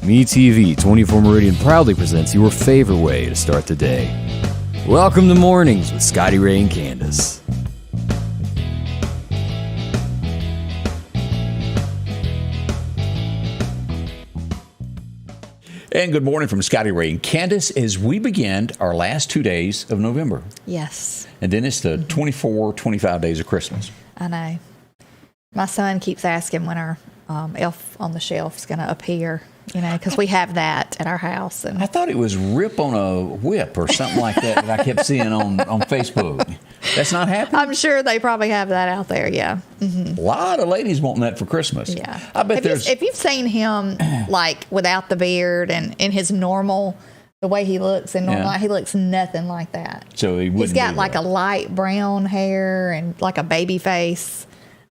MeTV 24 Meridian proudly presents your favorite way to start the day. Welcome to Mornings with Scotty Ray and Candace. And good morning from Scotty Ray and Candace as we begin our last 2 days of November. Yes. And then it's the 24, 25 days of Christmas. I know. My son keeps asking when our elf on the shelf is going to appear, because we have that at our house. And I thought it was Rip on a Whip or something like that I kept seeing on Facebook. That's not happening? I'm sure they probably have that out there, yeah. Mm-hmm. A lot of ladies wanting that for Christmas. Yeah. I bet if you've seen him, like, without the beard and in his normal, the way he looks, and normal, he looks nothing like that. So he's got, like, a light brown hair and, like, a baby face.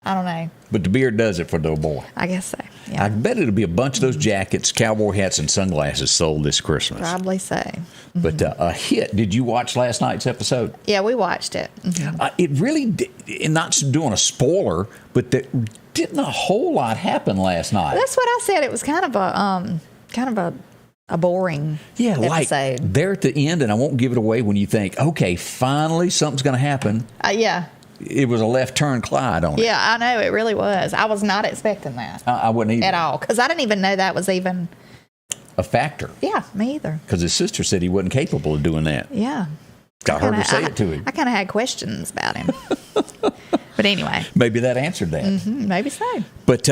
I don't know. But the beard does it for the little boy. I guess so, yeah. I bet it'll be a bunch of those jackets, cowboy hats, and sunglasses sold this Christmas. Probably so. Mm-hmm. But a hit. Did you watch last night's episode? Yeah, we watched it. Mm-hmm. It really did, and not doing a spoiler, but there didn't a whole lot happen last night. That's what I said. It was kind of a boring episode. Like there at the end, and I won't give it away when you think, okay, finally something's going to happen. Yeah. It was a left turn Clyde on it. Yeah, I know. It really was. I was not expecting that. I wouldn't either. At all. Because I didn't even know that was even a factor. Yeah, me either. Because his sister said he wasn't capable of doing that. Yeah. Got her to say it to him. I kind of had questions about him. But anyway. Maybe that answered that. Mm-hmm, maybe so. But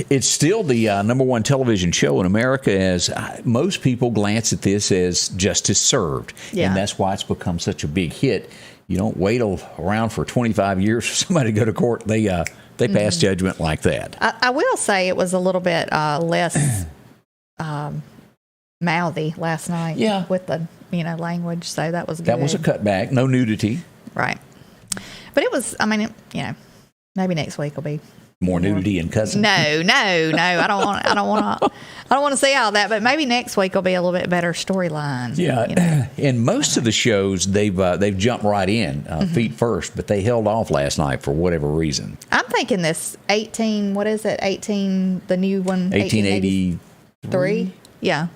it's still the number one television show in America, as most people glance at this as justice served. Yeah. And that's why it's become such a big hit. You don't wait around for 25 years for somebody to go to court. They pass judgment like that. I will say it was a little bit less mouthy last night. Yeah. With the language, so that was good. That was a cutback. No nudity. Right. But it was. I mean, maybe next week will be more nudity and cussing. No. I don't want to see all that. But maybe next week will be a little bit better storyline. Yeah. In most of the shows, they've jumped right in feet first, but they held off last night for whatever reason. I'm thinking this 18. What is it? 18. The new one. 1883. Yeah.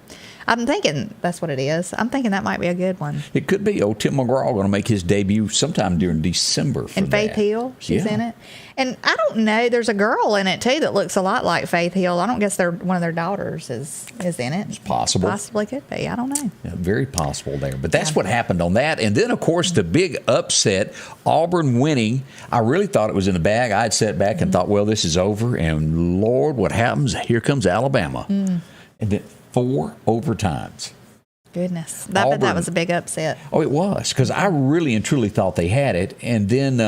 I'm thinking that's what it is. I'm thinking that might be a good one. It could be. Old Tim Mcgraw going to make his debut sometime during December. And Faith Hill, she's in it. And I don't know. There's a girl in it too that looks a lot like Faith Hill. I don't guess one of their daughters is in it. It's possible. Possibly could be. I don't know. Yeah, very possible there. But that's what happened on that. And then, of course, the big upset, Auburn winning. I really thought it was in the bag. I had sat back and thought, well, this is over. And Lord, what happens? Here comes Alabama. And then 4 overtimes. Goodness. That was a big upset. Oh, it was. Because I really and truly thought they had it. And then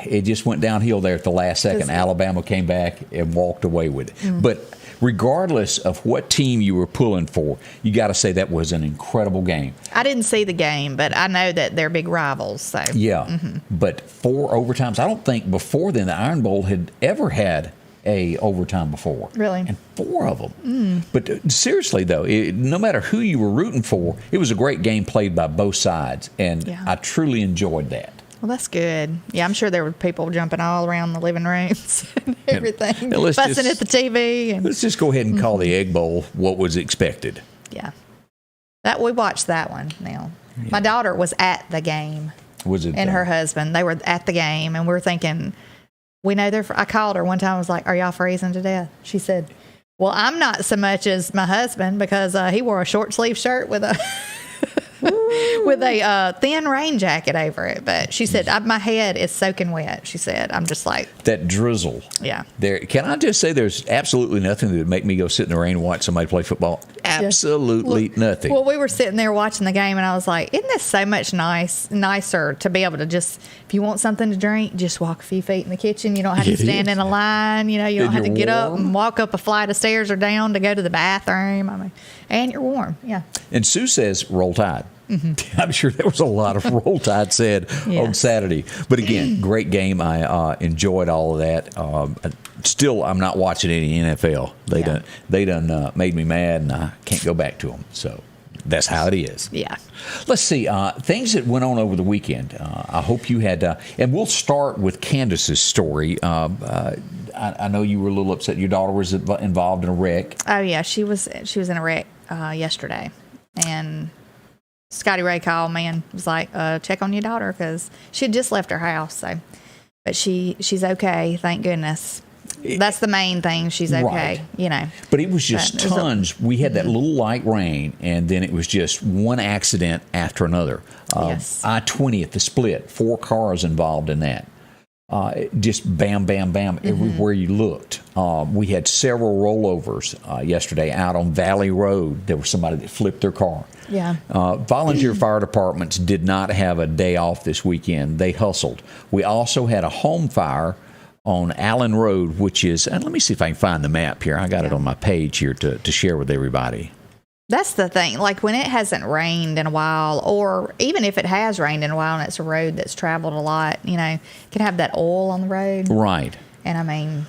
it just went downhill there at the last second. Alabama came back and walked away with it. But regardless of what team you were pulling for, you got to say that was an incredible game. I didn't see the game, but I know that they're big rivals. So. Yeah. But 4 overtimes. I don't think before then the Iron Bowl had ever had a overtime before. Really? And 4 of them. But seriously, though, no matter who you were rooting for, it was a great game played by both sides, and I truly enjoyed that. Well, that's good. Yeah, I'm sure there were people jumping all around the living rooms and everything, fussing at the TV. And let's just go ahead and call the Egg Bowl what was expected. Yeah. We watched that one now. Yeah. My daughter was at the game. Was it? And her husband. They were at the game, and we're thinking... We know I called her one time. I was like, "Are y'all freezing to death?" She said, "Well, I'm not so much as my husband because he wore a short sleeve shirt with a thin rain jacket over it." But she said, "My head is soaking wet." She said, "I'm just like that drizzle." Yeah. There. Can I just say, there's absolutely nothing that would make me go sit in the rain and watch somebody play football. Absolutely nothing. Well, we were sitting there watching the game, and I was like, "Isn't this so much nicer to be able to just, if you want something to drink, just walk a few feet in the kitchen. You don't have to stand in a line. You don't have to get up and walk up a flight of stairs or down to go to the bathroom. I mean, and you're warm." Yeah. And Sue says, "Roll Tide." I'm sure there was a lot of Roll Tide said on Saturday. But again, great game. I enjoyed all of that. Still, I'm not watching any NFL. They done made me mad, and I can't go back to them. So that's how it is. Yeah. Let's see. Things that went on over the weekend. I hope you had, and we'll start with Candace's story. I know you were a little upset. Your daughter was involved in a wreck. Oh yeah, she was in a wreck yesterday, and Scotty Ray called me and was like, check on your daughter, because she had just left her house. So, but she's okay, thank goodness. That's the main thing. She's okay, right. But it was just tons. We had that little light rain, and then it was just one accident after another. Yes. I-20 at the split, 4 cars involved in that. Just bam, bam, bam, everywhere you looked. We had several rollovers yesterday out on Valley Road. There was somebody that flipped their car. Yeah. Volunteer fire departments did not have a day off this weekend. They hustled. We also had a home fire on Allen Road, which is, and let me see if I can find the map here. I got it on my page here to share with everybody. That's the thing. Like when it hasn't rained in a while, or even if it has rained in a while and it's a road that's traveled a lot, you can have that oil on the road. Right. And I mean,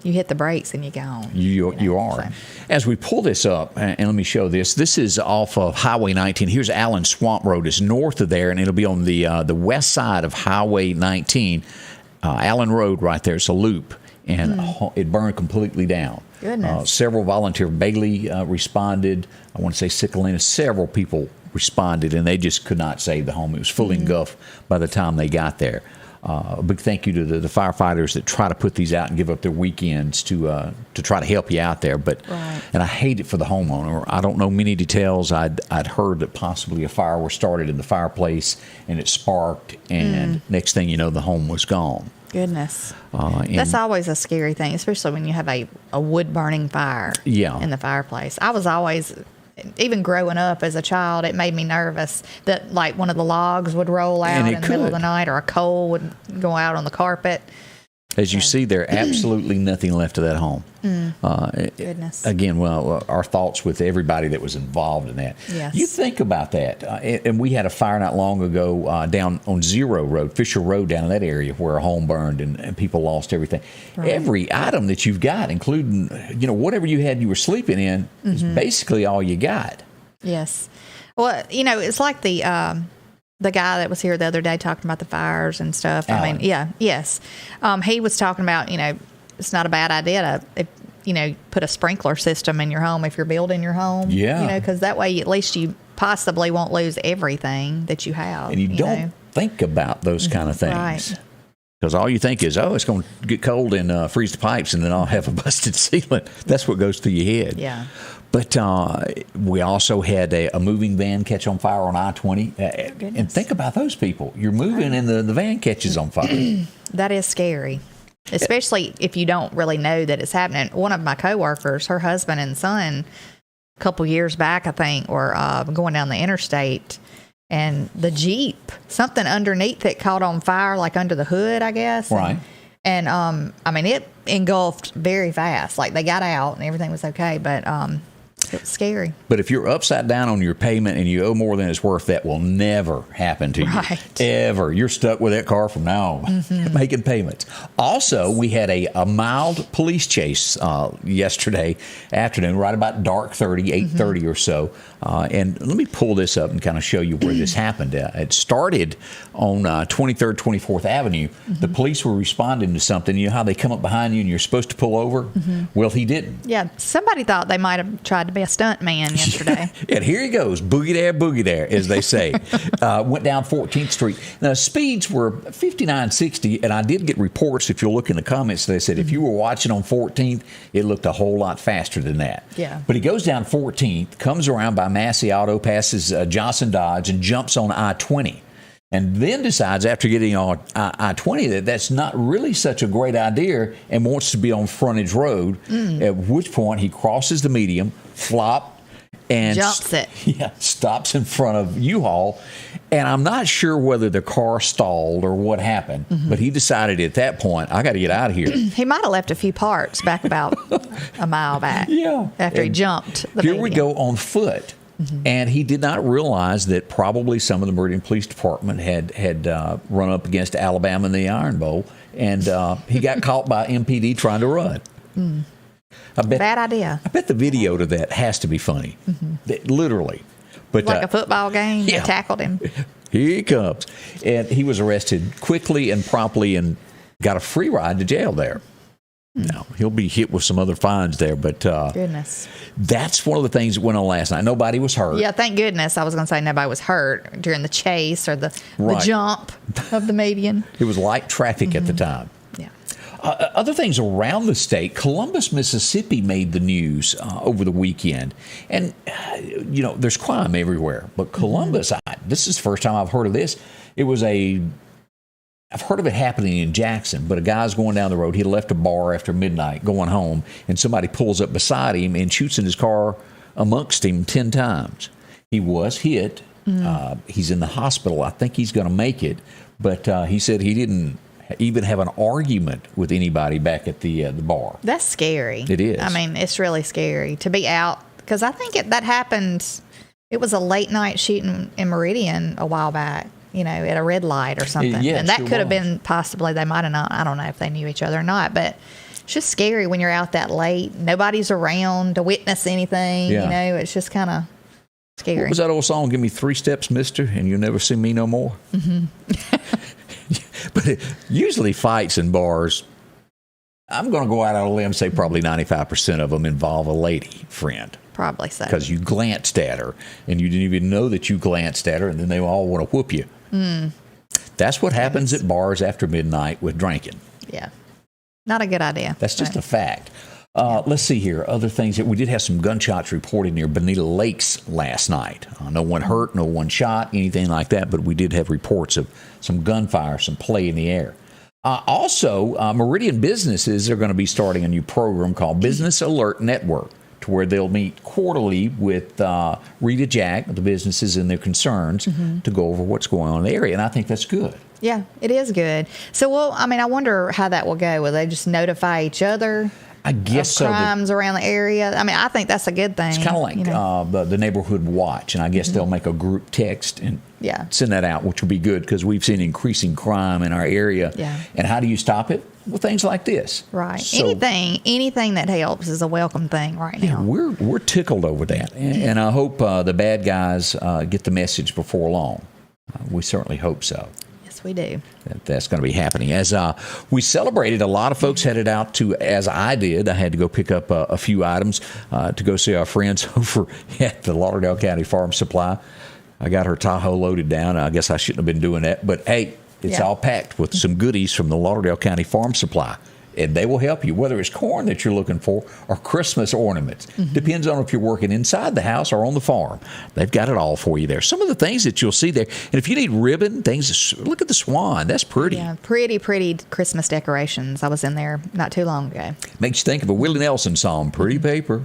you hit the brakes and you're gone. You are. So. As we pull this up, and let me show this. This is off of Highway 19. Here's Allen Swamp Road. It's north of there, and it'll be on the west side of Highway 19. Allen Road right there. It's a loop, and it burned completely down. Goodness. Several volunteers. Bailey responded. I want to say Sicalina. Several people responded, and they just could not save the home. It was full engulfed by the time they got there. A big thank you to the firefighters that try to put these out and give up their weekends to try to help you out there. But and I hate it for the homeowner. I don't know many details. I'd heard that possibly a fire was started in the fireplace and it sparked, and next thing you know, the home was gone. Goodness. That's always a scary thing, especially when you have a wood burning fire in the fireplace. I was always, even growing up as a child, it made me nervous that like one of the logs would roll out in the middle of the night, or a coal would go out on the carpet. As you see, there absolutely nothing left of that home. Goodness. Again, well, our thoughts with everybody that was involved in that. Yes. You think about that. And we had a fire not long ago down on Zero Road, Fisher Road, down in that area where a home burned and people lost everything. Right. Every item that you've got, including whatever you had you were sleeping in, is basically all you got. Yes. Well, it's like the guy that was here the other day talking about the fires and stuff. Alan. I mean, yes. He was talking about, it's not a bad idea to, put a sprinkler system in your home if you're building your home. Yeah. Because that way at least you possibly won't lose everything that you have. And you don't think about those kind of things. Right. Because all you think is, it's going to get cold and freeze the pipes, and then I'll have a busted ceiling. That's what goes through your head. Yeah. But we also had a moving van catch on fire on I-20. And think about those people. You're moving and the van catches on fire. That is scary, especially if you don't really know that it's happening. One of my coworkers, her husband and son, a couple years back, I think, were going down the interstate, and the Jeep, something underneath it caught on fire, like under the hood, I guess. Right. And it engulfed very fast. Like they got out and everything was okay, but it was scary. But if you're upside down on your payment and you owe more than it's worth, that will never happen to you. Ever. You're stuck with that car from now on, making payments. Also, we had a mild police chase yesterday afternoon, right about dark 8:30 or so. And let me pull this up and kind of show you where this happened. It started on 23rd, 24th Avenue. The police were responding to something. You know how they come up behind you and you're supposed to pull over? Well, he didn't. Yeah, somebody thought they might have tried to be a stunt man yesterday. And here he goes, boogie there, as they say. Went down 14th Street. Now, speeds were 59, 60, and I did get reports, if you'll look in the comments, they said if you were watching on 14th, it looked a whole lot faster than that. Yeah. But he goes down 14th, comes around by Massey Auto, passes Johnson Dodge, and jumps on I-20. And then decides after getting on I-20 that's not really such a great idea and wants to be on frontage road, at which point he crosses the medium, flop, and jumps it. Yeah, stops in front of U-Haul. And I'm not sure whether the car stalled or what happened, but he decided at that point, I got to get out of here. He might have left a few parts back about a mile back. Yeah. After he jumped the Here median. we go on foot. And he did not realize that probably some of the Meridian Police Department had run up against Alabama in the Iron Bowl, and he got caught by MPD trying to run. Bad idea. I bet the video to that has to be funny, literally. But like a football game, they tackled him. Here he comes. And he was arrested quickly and promptly and got a free ride to jail there. No, he'll be hit with some other fines there, but Goodness. that's one of the things that went on last night. Nobody was hurt. Yeah, thank goodness. I was going to say nobody was hurt during the chase or the jump of the median. It was light traffic at the time. Yeah. Other things around the state, Columbus, Mississippi made the news over the weekend. And, there's crime everywhere. But Columbus, this is the first time I've heard of this. I've heard of it happening in Jackson, but a guy's going down the road. He left a bar after midnight going home, and somebody pulls up beside him and shoots in his car amongst him 10 times. He was hit. He's in the hospital. I think he's going to make it. But he said he didn't even have an argument with anybody back at the bar. That's scary. It is. I mean, it's really scary to be out, because I think that happened. It was a late night shooting in Meridian a while back, at a red light or something. Yeah, and that sure could have was. been possibly, they might have not, I don't know if they knew each other or not, but it's just scary when you're out that late. Nobody's around to witness anything. Yeah. It's just kind of scary. What was that old song? Give me 3 steps, mister, and you'll never see me no more. Mm-hmm. But usually fights in bars, I'm going to go out on a limb and say probably 95% of them involve a lady friend. Probably so. Because you glanced at her, and you didn't even know that you glanced at her, and then they all want to whoop you. That's what happens at bars after midnight with drinking. Yeah. Not a good idea. That's just a fact. Let's see here. Other things that we did have some gunshots reported near Bonita Lakes last night. No one hurt, no one shot, anything like that, but we did have reports of some gunfire, some play in the air. Also, Meridian businesses are going to be starting a new program called Business Alert Network, to where they'll meet quarterly with Rita Jack, the businesses and their concerns, to go over what's going on in the area. And I think that's good. Yeah, it is good. So, I wonder how that will go. Will they just notify each other? I guess so. Crimes around the area. I think that's a good thing. It's kind of like the neighborhood watch, and I guess they'll make a group text and send that out, which will be good because we've seen increasing crime in our area. Yeah. And how do you stop it? Well, things like this. Right. So, anything that helps is a welcome thing right now. We're tickled over that, and I hope the bad guys get the message before long. We certainly hope so. Yes, we do. That's going to be happening. As we celebrated, a lot of folks headed out to, as I did, I had to go pick up a few items to go see our friends over at the Lauderdale County Farm Supply. I got her Tahoe loaded down. I guess I shouldn't have been doing that, but hey, it's all packed with some goodies from the Lauderdale County Farm Supply. And they will help you, whether it's corn that you're looking for or Christmas ornaments. Depends on if you're working inside the house or on the farm. They've got it all for you there. Some of the things that you'll see there. And if you need ribbon, look at the swan. That's pretty. Yeah, pretty Christmas decorations. I was in there not too long ago. Makes you think of a Willie Nelson song, Pretty Paper.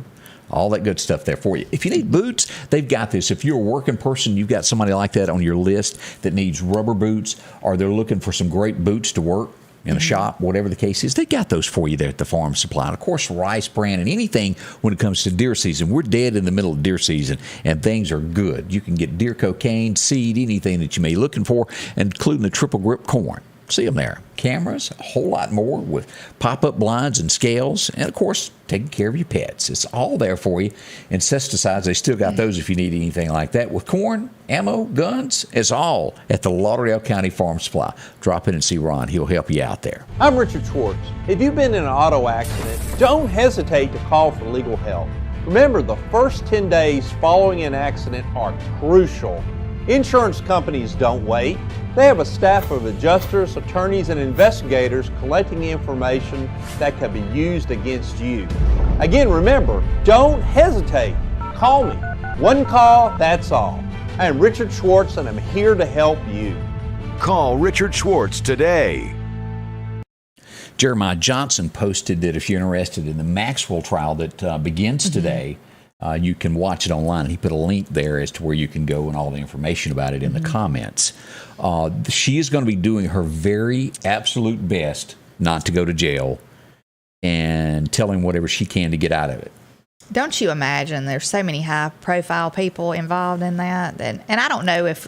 All that good stuff there for you. If you need boots, they've got this. If you're a working person, you've got somebody like that on your list that needs rubber boots, or they're looking for some great boots to work in a shop, whatever the case is, they got those for you there at the Farm Supply. And of course, rice bran and anything when it comes to deer season. We're dead in the middle of deer season, and things are good. You can get deer cocaine, seed, anything that you may be looking for, including the triple grip corn. See them there. Cameras, a whole lot more with pop-up blinds and scales, and of course, taking care of your pets. It's all there for you. Insecticides, they still got those if you need anything like that. With corn, ammo, guns, it's all at the Lauderdale County Farm Supply. Drop in and see Ron. He'll help you out there. I'm Richard Schwartz. If you've been in an auto accident, don't hesitate to call for legal help. Remember, the first 10 days following an accident are crucial. Insurance companies don't wait. They have a staff of adjusters, attorneys, and investigators collecting information that can be used against you. Again, remember, don't hesitate. Call me. One call, that's all. I am Richard Schwartz, and I'm here to help you. Call Richard Schwartz today. Jeremiah Johnson posted that if you're interested in the Maxwell trial that begins today, you can watch it online, and he put a link there as to where you can go and all the information about it in the comments. She is going to be doing her very absolute best not to go to jail and telling whatever she can to get out of it. Don't you imagine there's so many high-profile people involved in that? And I don't know if,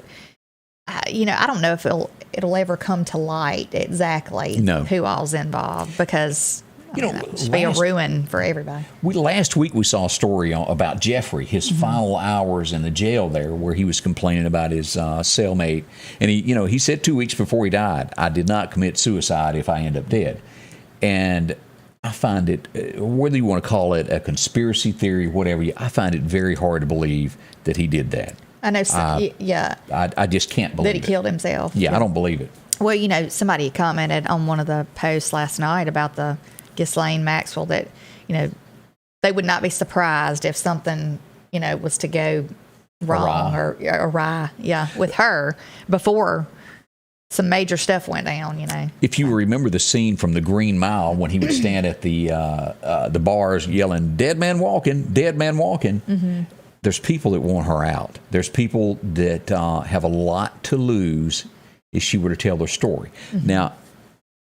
I don't know if it'll ever come to light exactly who all's involved, because that would be a ruin for everybody. Last week we saw a story about Jeffrey, his final hours in the jail there, where he was complaining about his cellmate. And he said 2 weeks before he died, I did not commit suicide if I end up dead. And I find it, whether you want to call it a conspiracy theory, whatever, I find it very hard to believe that he did that. I know. I just can't believe that he killed himself. Yeah, I don't believe it. Well, somebody commented on one of the posts last night about the Ghislaine Maxwell that, they would not be surprised if something, was to go wrong or awry, with her before some major stuff went down, If you remember the scene from The Green Mile when he would stand at the bars yelling, "Dead man walking, dead man walking," mm-hmm. There's people that want her out. There's people that have a lot to lose if she were to tell their story. Mm-hmm. Now,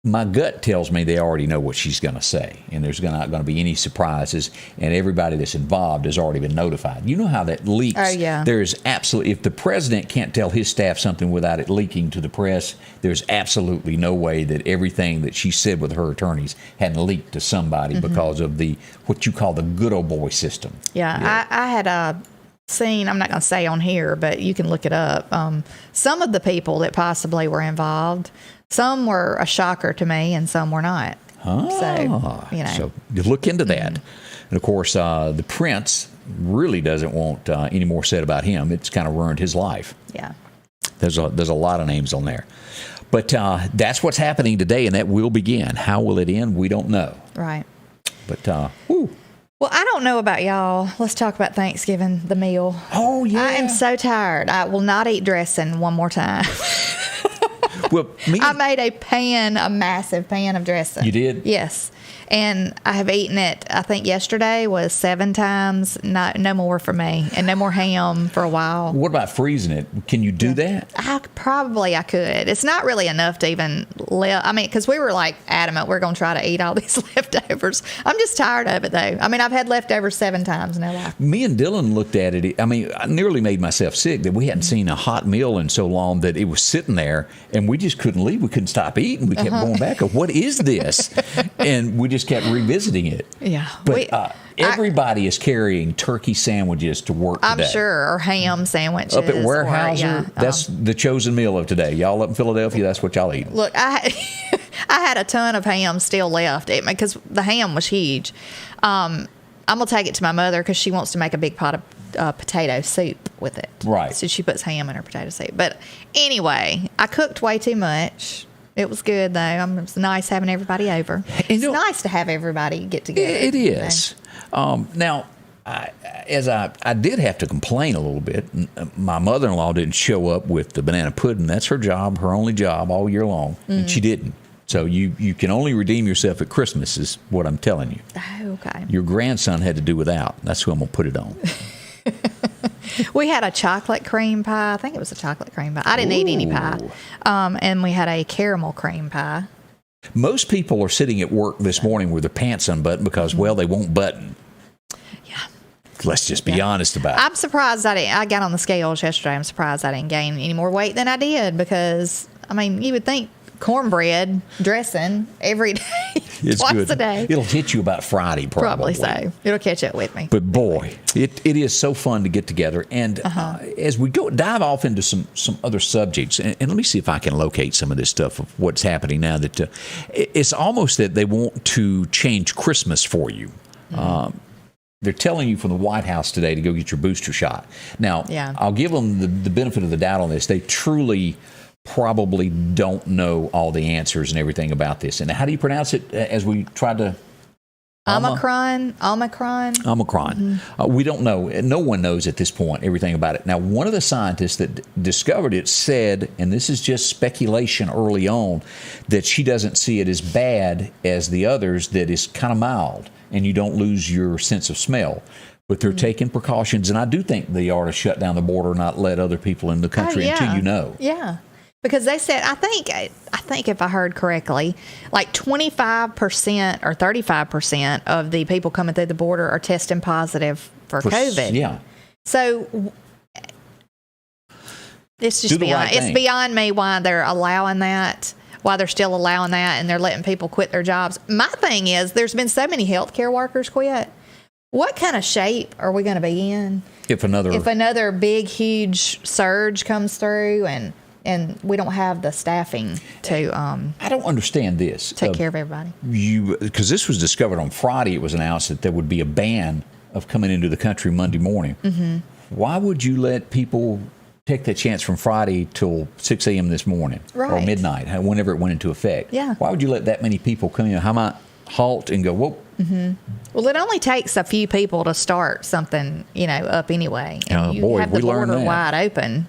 my gut tells me they already know what she's going to say, and there's not going to be any surprises, and everybody that's involved has already been notified. You know how that leaks? Oh, yeah. There's absolutely, if the president can't tell his staff something without it leaking to the press, there's absolutely no way that everything that she said with her attorneys hadn't leaked to somebody mm-hmm. because of what you call the good old boy system. Yeah. I had seen, I'm not going to say on here, but you can look it up, some of the people that possibly were involved. Some were a shocker to me, and some were not. So you look into that. Mm-hmm. And, of course, the prince really doesn't want any more said about him. It's kind of ruined his life. Yeah. There's a lot of names on there. But that's what's happening today, and that will begin. How will it end? We don't know. Right. But, Well, I don't know about y'all. Let's talk about Thanksgiving, the meal. Oh, yeah. I am so tired. I will not eat dressing one more time. Well, I made a massive pan of dressing. You did? Yes. And I have eaten it, I think yesterday was 7 times. No more for me. And no more ham for a while. What about freezing it? Can you do that? I could. It's not really enough to even because we were like adamant we're going to try to eat all these leftovers. I'm just tired of it, though. I've had leftovers 7 times in my life. Me and Dylan looked at it. I nearly made myself sick that we hadn't seen a hot meal in so long that it was sitting there, and we just couldn't leave. We couldn't stop eating. We kept going back. What is this? And we just kept revisiting it. Yeah. But everybody is carrying turkey sandwiches to work today. I'm sure, or ham sandwiches. Up at Weyerhaeuser, that's the chosen meal of today. Y'all up in Philadelphia, that's what y'all eat. Look, I had a ton of ham still left because the ham was huge. I'm going to take it to my mother because she wants to make a big pot of potato soup with it. Right. So she puts ham in her potato soup. But anyway, I cooked way too much. It was good, though. It's nice having everybody over. It's nice to have everybody get together. It is. Now, I did have to complain a little bit. My mother-in-law didn't show up with the banana pudding. That's her job, her only job all year long, mm-hmm. and she didn't. So you can only redeem yourself at Christmas is what I'm telling you. Oh, okay. Your grandson had to do without. That's who I'm going to put it on. We had a chocolate cream pie. I think it was a chocolate cream pie. I didn't eat any pie. And we had a caramel cream pie. Most people are sitting at work this morning with their pants unbuttoned because, well, they won't button. Yeah. Let's just be honest about it. I'm surprised I got on the scales yesterday. I'm surprised I didn't gain any more weight than I did because, you would think cornbread dressing every day, twice a day. It'll hit you about Friday, probably. So. It'll catch up with me. But boy, it is so fun to get together. And as we dive off into some other subjects, and let me see if I can locate some of this stuff of what's happening now. That it's almost that they want to change Christmas for you. Mm-hmm. They're telling you from the White House today to go get your booster shot. Now, I'll give them the benefit of the doubt on this. They truly probably don't know all the answers and everything about this. And how do you pronounce it as we tried to... Omicron. Mm-hmm. We don't know. No one knows at this point everything about it. Now, one of the scientists that discovered it said, and this is just speculation early on, that she doesn't see it as bad as the others, that is kind of mild, and you don't lose your sense of smell. But they're taking precautions, and I do think they ought to shut down the border, not let other people in the country until you know. Yeah. Because they said, I think if I heard correctly, like 25% or 35% of the people coming through the border are testing positive for COVID. Yeah. So it's just it's beyond me why they're allowing that, why they're still allowing that, and they're letting people quit their jobs. My thing is, there's been so many healthcare workers quit. What kind of shape are we going to be in if another big, huge surge comes through and and we don't have the staffing to I don't understand this. take care of everybody. Because this was discovered on Friday. It was announced that there would be a ban of coming into the country Monday morning. Mm-hmm. Why would you let people take that chance from Friday till 6 a.m. this morning or midnight, whenever it went into effect? Yeah. Why would you let that many people come in? How might halt and go, whoop? Mm-hmm. Well, it only takes a few people to start something, up anyway. And you have the border wide open.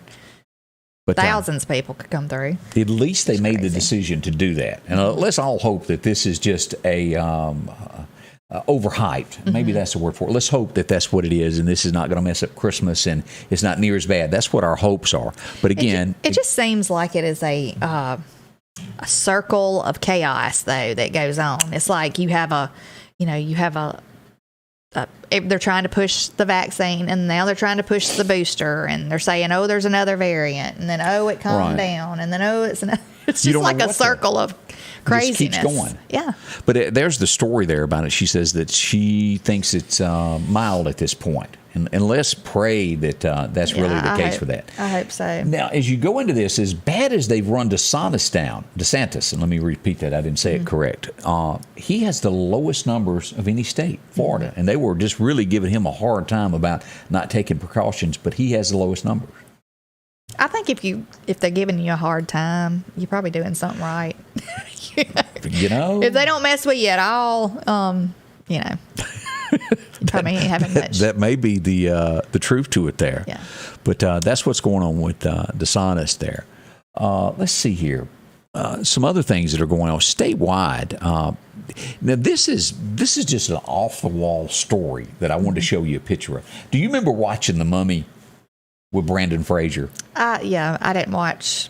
But thousands of people could come through. At least they made the decision to do that. And let's all hope that this is just a overhyped. Mm-hmm. Maybe that's the word for it. Let's hope that that's what it is, and this is not going to mess up Christmas, and it's not near as bad. That's what our hopes are. But again, it just seems like it is a circle of chaos, though, that goes on. It's like you have a they're trying to push the vaccine, and now they're trying to push the booster, and they're saying, oh, there's another variant, and then, oh, it calmed down, and then, oh, it's just like a circle of craziness. It just keeps going. Yeah. But there's the story there about it. She says that she thinks it's mild at this point. And let's pray that that's really the case for that. I hope so. Now, as you go into this, as bad as they've run DeSantis, and let me repeat that, I didn't say it correct. He has the lowest numbers of any state, Florida, and they were just really giving him a hard time about not taking precautions, but he has the lowest numbers. I think if they're giving you a hard time, you're probably doing something right. If they don't mess with you at all, probably ain't having much. That may be the truth to it there. Yeah. But that's what's going on with DeSantis there. Let's see here. Some other things that are going on statewide. Now this is just an off the wall story that I wanted to show you a picture of. Do you remember watching The Mummy with Brandon Fraser? Yeah, I didn't watch.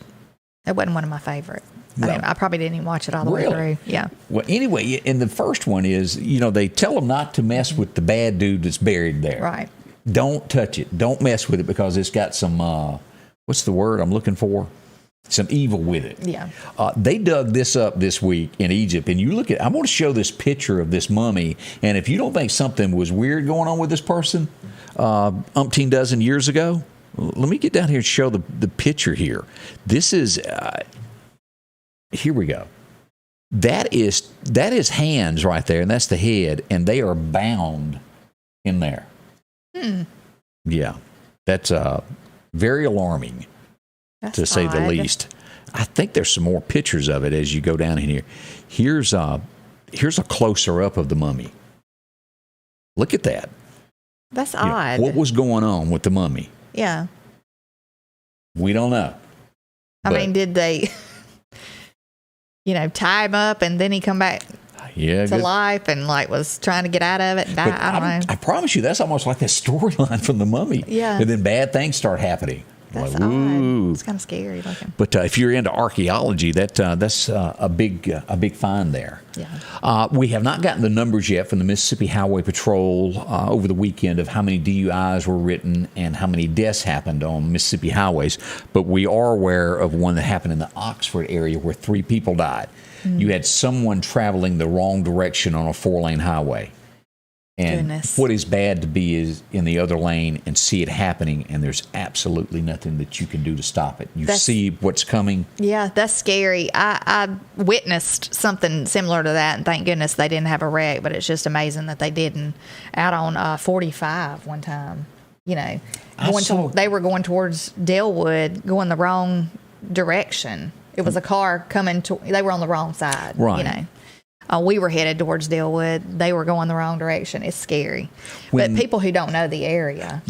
It wasn't one of my favorite. No. I probably didn't even watch it all the way through. Yeah. Well, anyway, and the first one is, they tell them not to mess with the bad dude that's buried there. Right. Don't touch it. Don't mess with it because it's got some, what's the word I'm looking for? Some evil with it. Yeah. They dug this up this week in Egypt, and you look at, I'm going to show this picture of this mummy, and if you don't think something was weird going on with this person umpteen dozen years ago, let me get down here and show the picture here. This is... here we go. That is hands right there, and that's the head, and they are bound in there. Yeah, that's very alarming, to say the least. I think there's some more pictures of it as you go down in here. Here's a closer up of the mummy. Look at that. That's odd. What was going on with the mummy? Yeah. We don't know. I mean, did they... tie him up, and then he come back to life and was trying to get out of it and die. I don't know. I promise you, that's almost like that storyline from The Mummy. Yeah. And then bad things start happening. That's odd. It's kind of scary looking. But if you're into archaeology, that's a big find there. Yeah. We have not gotten the numbers yet from the Mississippi Highway Patrol over the weekend of how many DUIs were written and how many deaths happened on Mississippi highways. But we are aware of one that happened in the Oxford area where 3 people died. Mm-hmm. You had someone traveling the wrong direction on a 4-lane highway. And what is bad to be is in the other lane and see it happening, and there's absolutely nothing that you can do to stop it. You see what's coming. Yeah, that's scary. I witnessed something similar to that, and thank goodness they didn't have a wreck, but it's just amazing that they didn't. Out on 45 one time, they were going towards Delwood, going the wrong direction. It was a car coming they were on the wrong side, right. We were headed towards Delwood. They were going the wrong direction. It's scary. But people who don't know the area,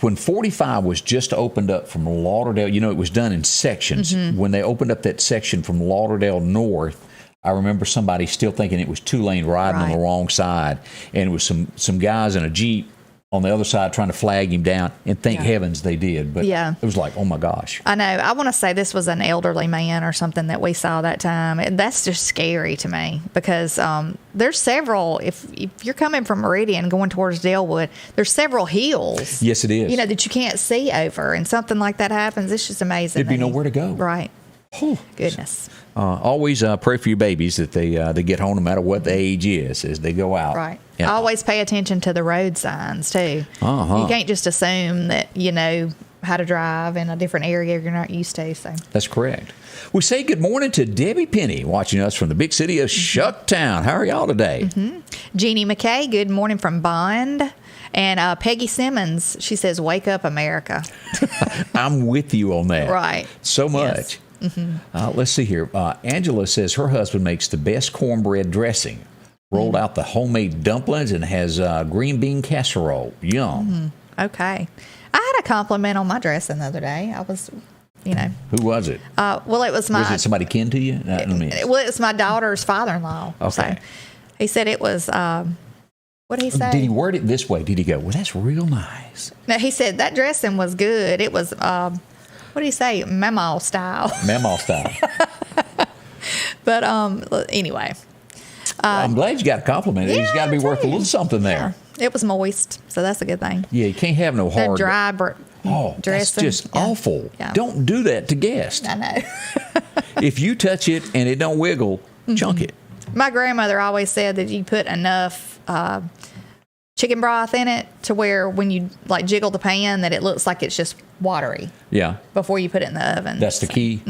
When 45 was just opened up from Lauderdale, it was done in sections. Mm-hmm. When they opened up that section from Lauderdale north, I remember somebody still thinking it was 2-lane riding on the wrong side. And it was some guys in a Jeep on the other side trying to flag him down, and thank heavens they did. But it was like, oh my gosh. I know. I want to say this was an elderly man or something that we saw that time. And that's just scary to me because there's several, if you're coming from Meridian going towards Delwood, there's several hills. Yes, it is. That you can't see over, and something like that happens. It's just amazing. There'd be nowhere to go. Right. Goodness. Always pray for your babies that they get home no matter what the age is as they go out. Right. Yeah. Always pay attention to the road signs too. Uh-huh. You can't just assume that how to drive in a different area you're not used to. So that's correct. We say good morning to Debbie Penny, watching us from the big city of Shucktown. How are y'all today? Jeannie McKay, good morning from Bond. And Peggy Simmons, she says, "Wake up, America." I'm with you on that. Right. So much. Yes. Let's see here. Angela says her husband makes the best cornbread dressing. Rolled out the homemade dumplings and has green bean casserole. Yum. Okay. I had a compliment on my dressing the other day. I was, Who was it? Well, it was my... Was it somebody kin to you? It was my daughter's father-in-law. Okay. So he said it was... what did he say? Did he word it this way? Did he go, well, that's real nice? No, he said that dressing was good. It was, what did he say? Mamaw style. Mamaw style. But anyway. I'm glad you got a compliment. He's got to be worth a little something there. Yeah. It was moist, so that's a good thing. Yeah, you can't have no hard... dry that's dressing. just awful. Yeah. Don't do that to guests. I know. If you touch it and it don't wiggle, chunk it. My grandmother always said that you put enough chicken broth in it to where when you jiggle the pan that it looks like it's just watery. Yeah. Before you put it in the oven. That's the key.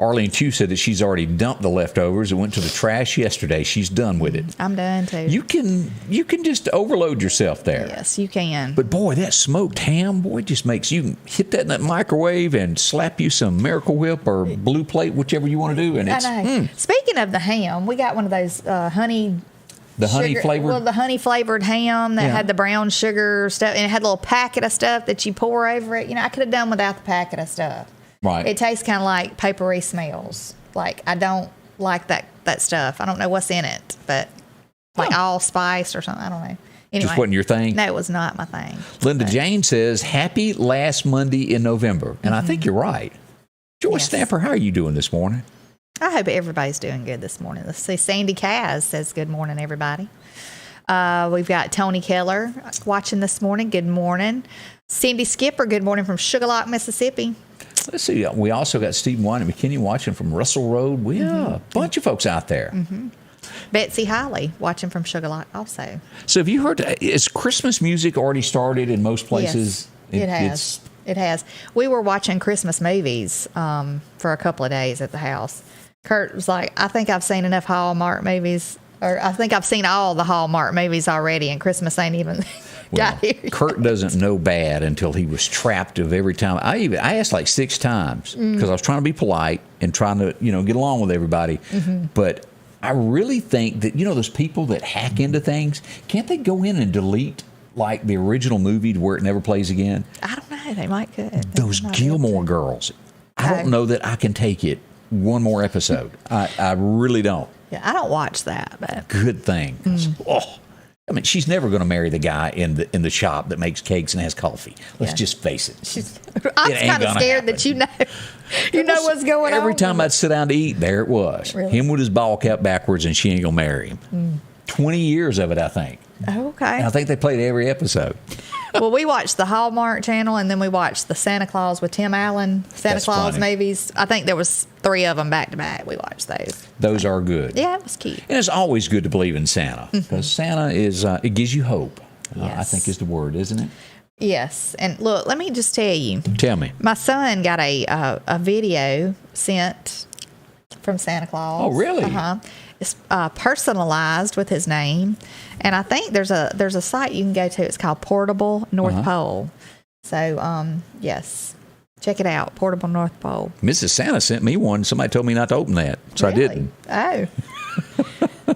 Arlene Chu said that she's already dumped the leftovers and went to the trash yesterday. She's done with it. I'm done too. You can just overload yourself there. Yes, you can. But boy, that smoked ham, just makes you hit that in that microwave and slap you some Miracle Whip or Blue Plate, whichever you want to do. And it's I know. Speaking of the ham, we got one of those honey. The honey flavored? Well, the honey flavored ham that had the brown sugar stuff, and it had a little packet of stuff that you pour over it. I could have done without the packet of stuff. Right. It tastes kind of like papery smells. I don't like that stuff. I don't know what's in it, but allspice or something. I don't know. Anyway, just wasn't your thing? No, it was not my thing. Linda Jane says, happy last Monday in November. And I think you're right. Joyce Snapper, how are you doing this morning? I hope everybody's doing good this morning. Let's see. Sandy Kaz says, good morning, everybody. We've got Tony Keller watching this morning. Good morning. Cindy Skipper, good morning from Sugar Lock, Mississippi. Let's see. We also got Stephen Wine and McKinney watching from Russell Road. We a bunch of folks out there. Betsy Holly watching from Sugar Lock also. So have you heard, is Christmas music already started in most places? Yes, it has. We were watching Christmas movies for a couple of days at the house. Kurt was like, I think I've seen enough Hallmark movies, or I think I've seen all the Hallmark movies already, and Christmas ain't even... Kurt doesn't know bad until he was trapped of every time. I asked 6 times because I was trying to be polite and trying to, get along with everybody. But I really think that, those people that hack into things, can't they go in and delete the original movie to where it never plays again? I don't know. They might could. Those Gilmore Girls. I don't know that I can take it one more episode. I really don't. Yeah, I don't watch that, but good thing. She's never going to marry the guy in the shop that makes cakes and has coffee. Let's just face it. I'm kind of scared that you know what's going on. Every time I'd sit down to eat, there it was. Really? Him with his ball cap backwards, and she ain't going to marry him. 20 years of it, I think. Okay. And I think they played every episode. Well, we watched the Hallmark Channel, and then we watched the Santa Claus with Tim Allen. That's Claus funny. Movies. I think there was 3 of them back to back. We watched those. Those are good. Yeah, it was cute. And it's always good to believe in Santa because Santa is it gives you hope. I think is the word, isn't it? Yes. And look, let me just tell you. Tell me. My son got a video sent from Santa Claus. Oh, really? It's personalized with his name, and I think there's a site you can go to. It's called Portable North Pole. So yes, check it out. Portable North Pole. Mrs. Santa sent me one. Somebody told me not to open that, so really? I didn't. Oh.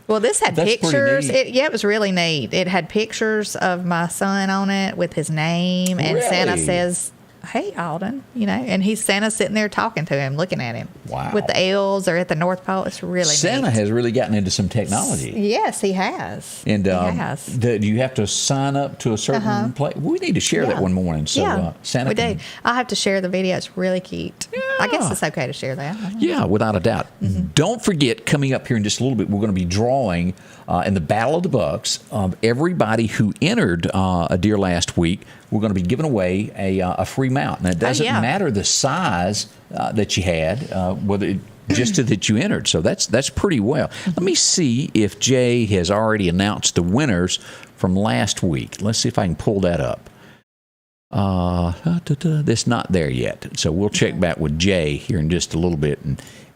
Well, this had pictures. It was really neat. It had pictures of my son on it with his name, and really? Santa says, "Hey, Alden," and he's Santa sitting there talking to him, looking at him. Wow. With the elves or at the North Pole. It's really Santa neat. has really gotten into some technology. Yes, he has. And he has. Do you have to sign up to a certain place? We need to share that one morning. So Santa do. I'll have to share the video. It's really cute. Yeah. I guess it's okay to share that. Yeah, without a doubt. Don't forget, coming up here in just a little bit, we're going to be drawing in the Battle of the Bucks everybody who entered a deer last week. We're going to be giving away a free mount. And it doesn't matter the size that you had, whether just that you entered. So that's pretty well. Let me see if Jay has already announced the winners from last week. Let's see if I can pull that up. It's not there yet. So we'll check back with Jay here in just a little bit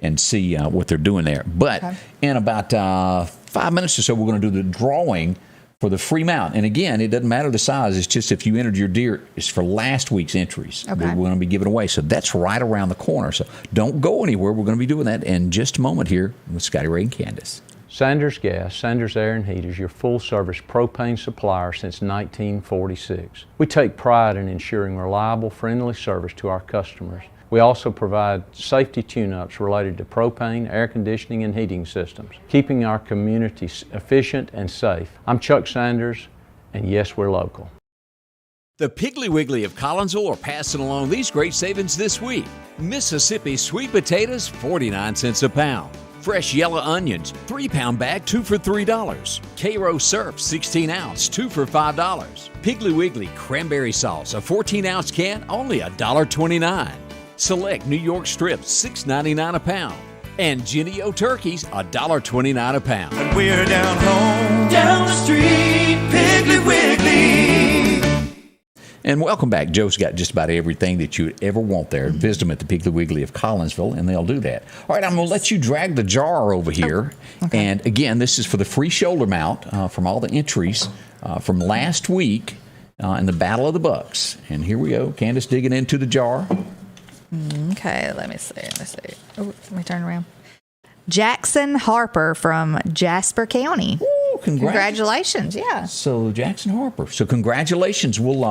and see what they're doing there. But in about 5 minutes or so, we're going to do the drawing for the free mount. And again, it doesn't matter the size. It's just if you entered your deer, it's for last week's entries. Okay. We're going to be giving away. So that's right around the corner. So don't go anywhere. We're going to be doing that in just a moment here with Scotty Ray and Candace. Sanders Gas, Sanders Air and Heat is your full-service propane supplier since 1946. We take pride in ensuring reliable, friendly service to our customers. We also provide safety tune-ups related to propane, air conditioning, and heating systems, keeping our community efficient and safe. I'm Chuck Sanders, and yes, we're local. The Piggly Wiggly of Collinsville are passing along these great savings this week. Mississippi sweet potatoes, 49 cents a pound. Fresh yellow onions, 3-pound bag, 2 for $3. Cairo Surf, 16-ounce, 2 for $5. Piggly Wiggly cranberry sauce, a 14-ounce can, only $1.29. Select New York strips, $6.99 a pound. And Jenny-O turkeys, $1.29 a pound. When we're down home, down the street, Piggly Wiggly. And welcome back. Joe's got just about everything that you would ever want there. Visit them at the Piggly Wiggly of Collinsville, and they'll do that. All right, I'm going to let you drag the jar over here. Okay. And again, this is for the free shoulder mount from all the entries from last week in the Battle of the Bucks. And here we go. Candace digging into the jar. Okay, let me see. Oh, let me turn around. Jackson Harper from Jasper County. Ooh, congratulations. Yeah. So Jackson Harper. So congratulations. We'll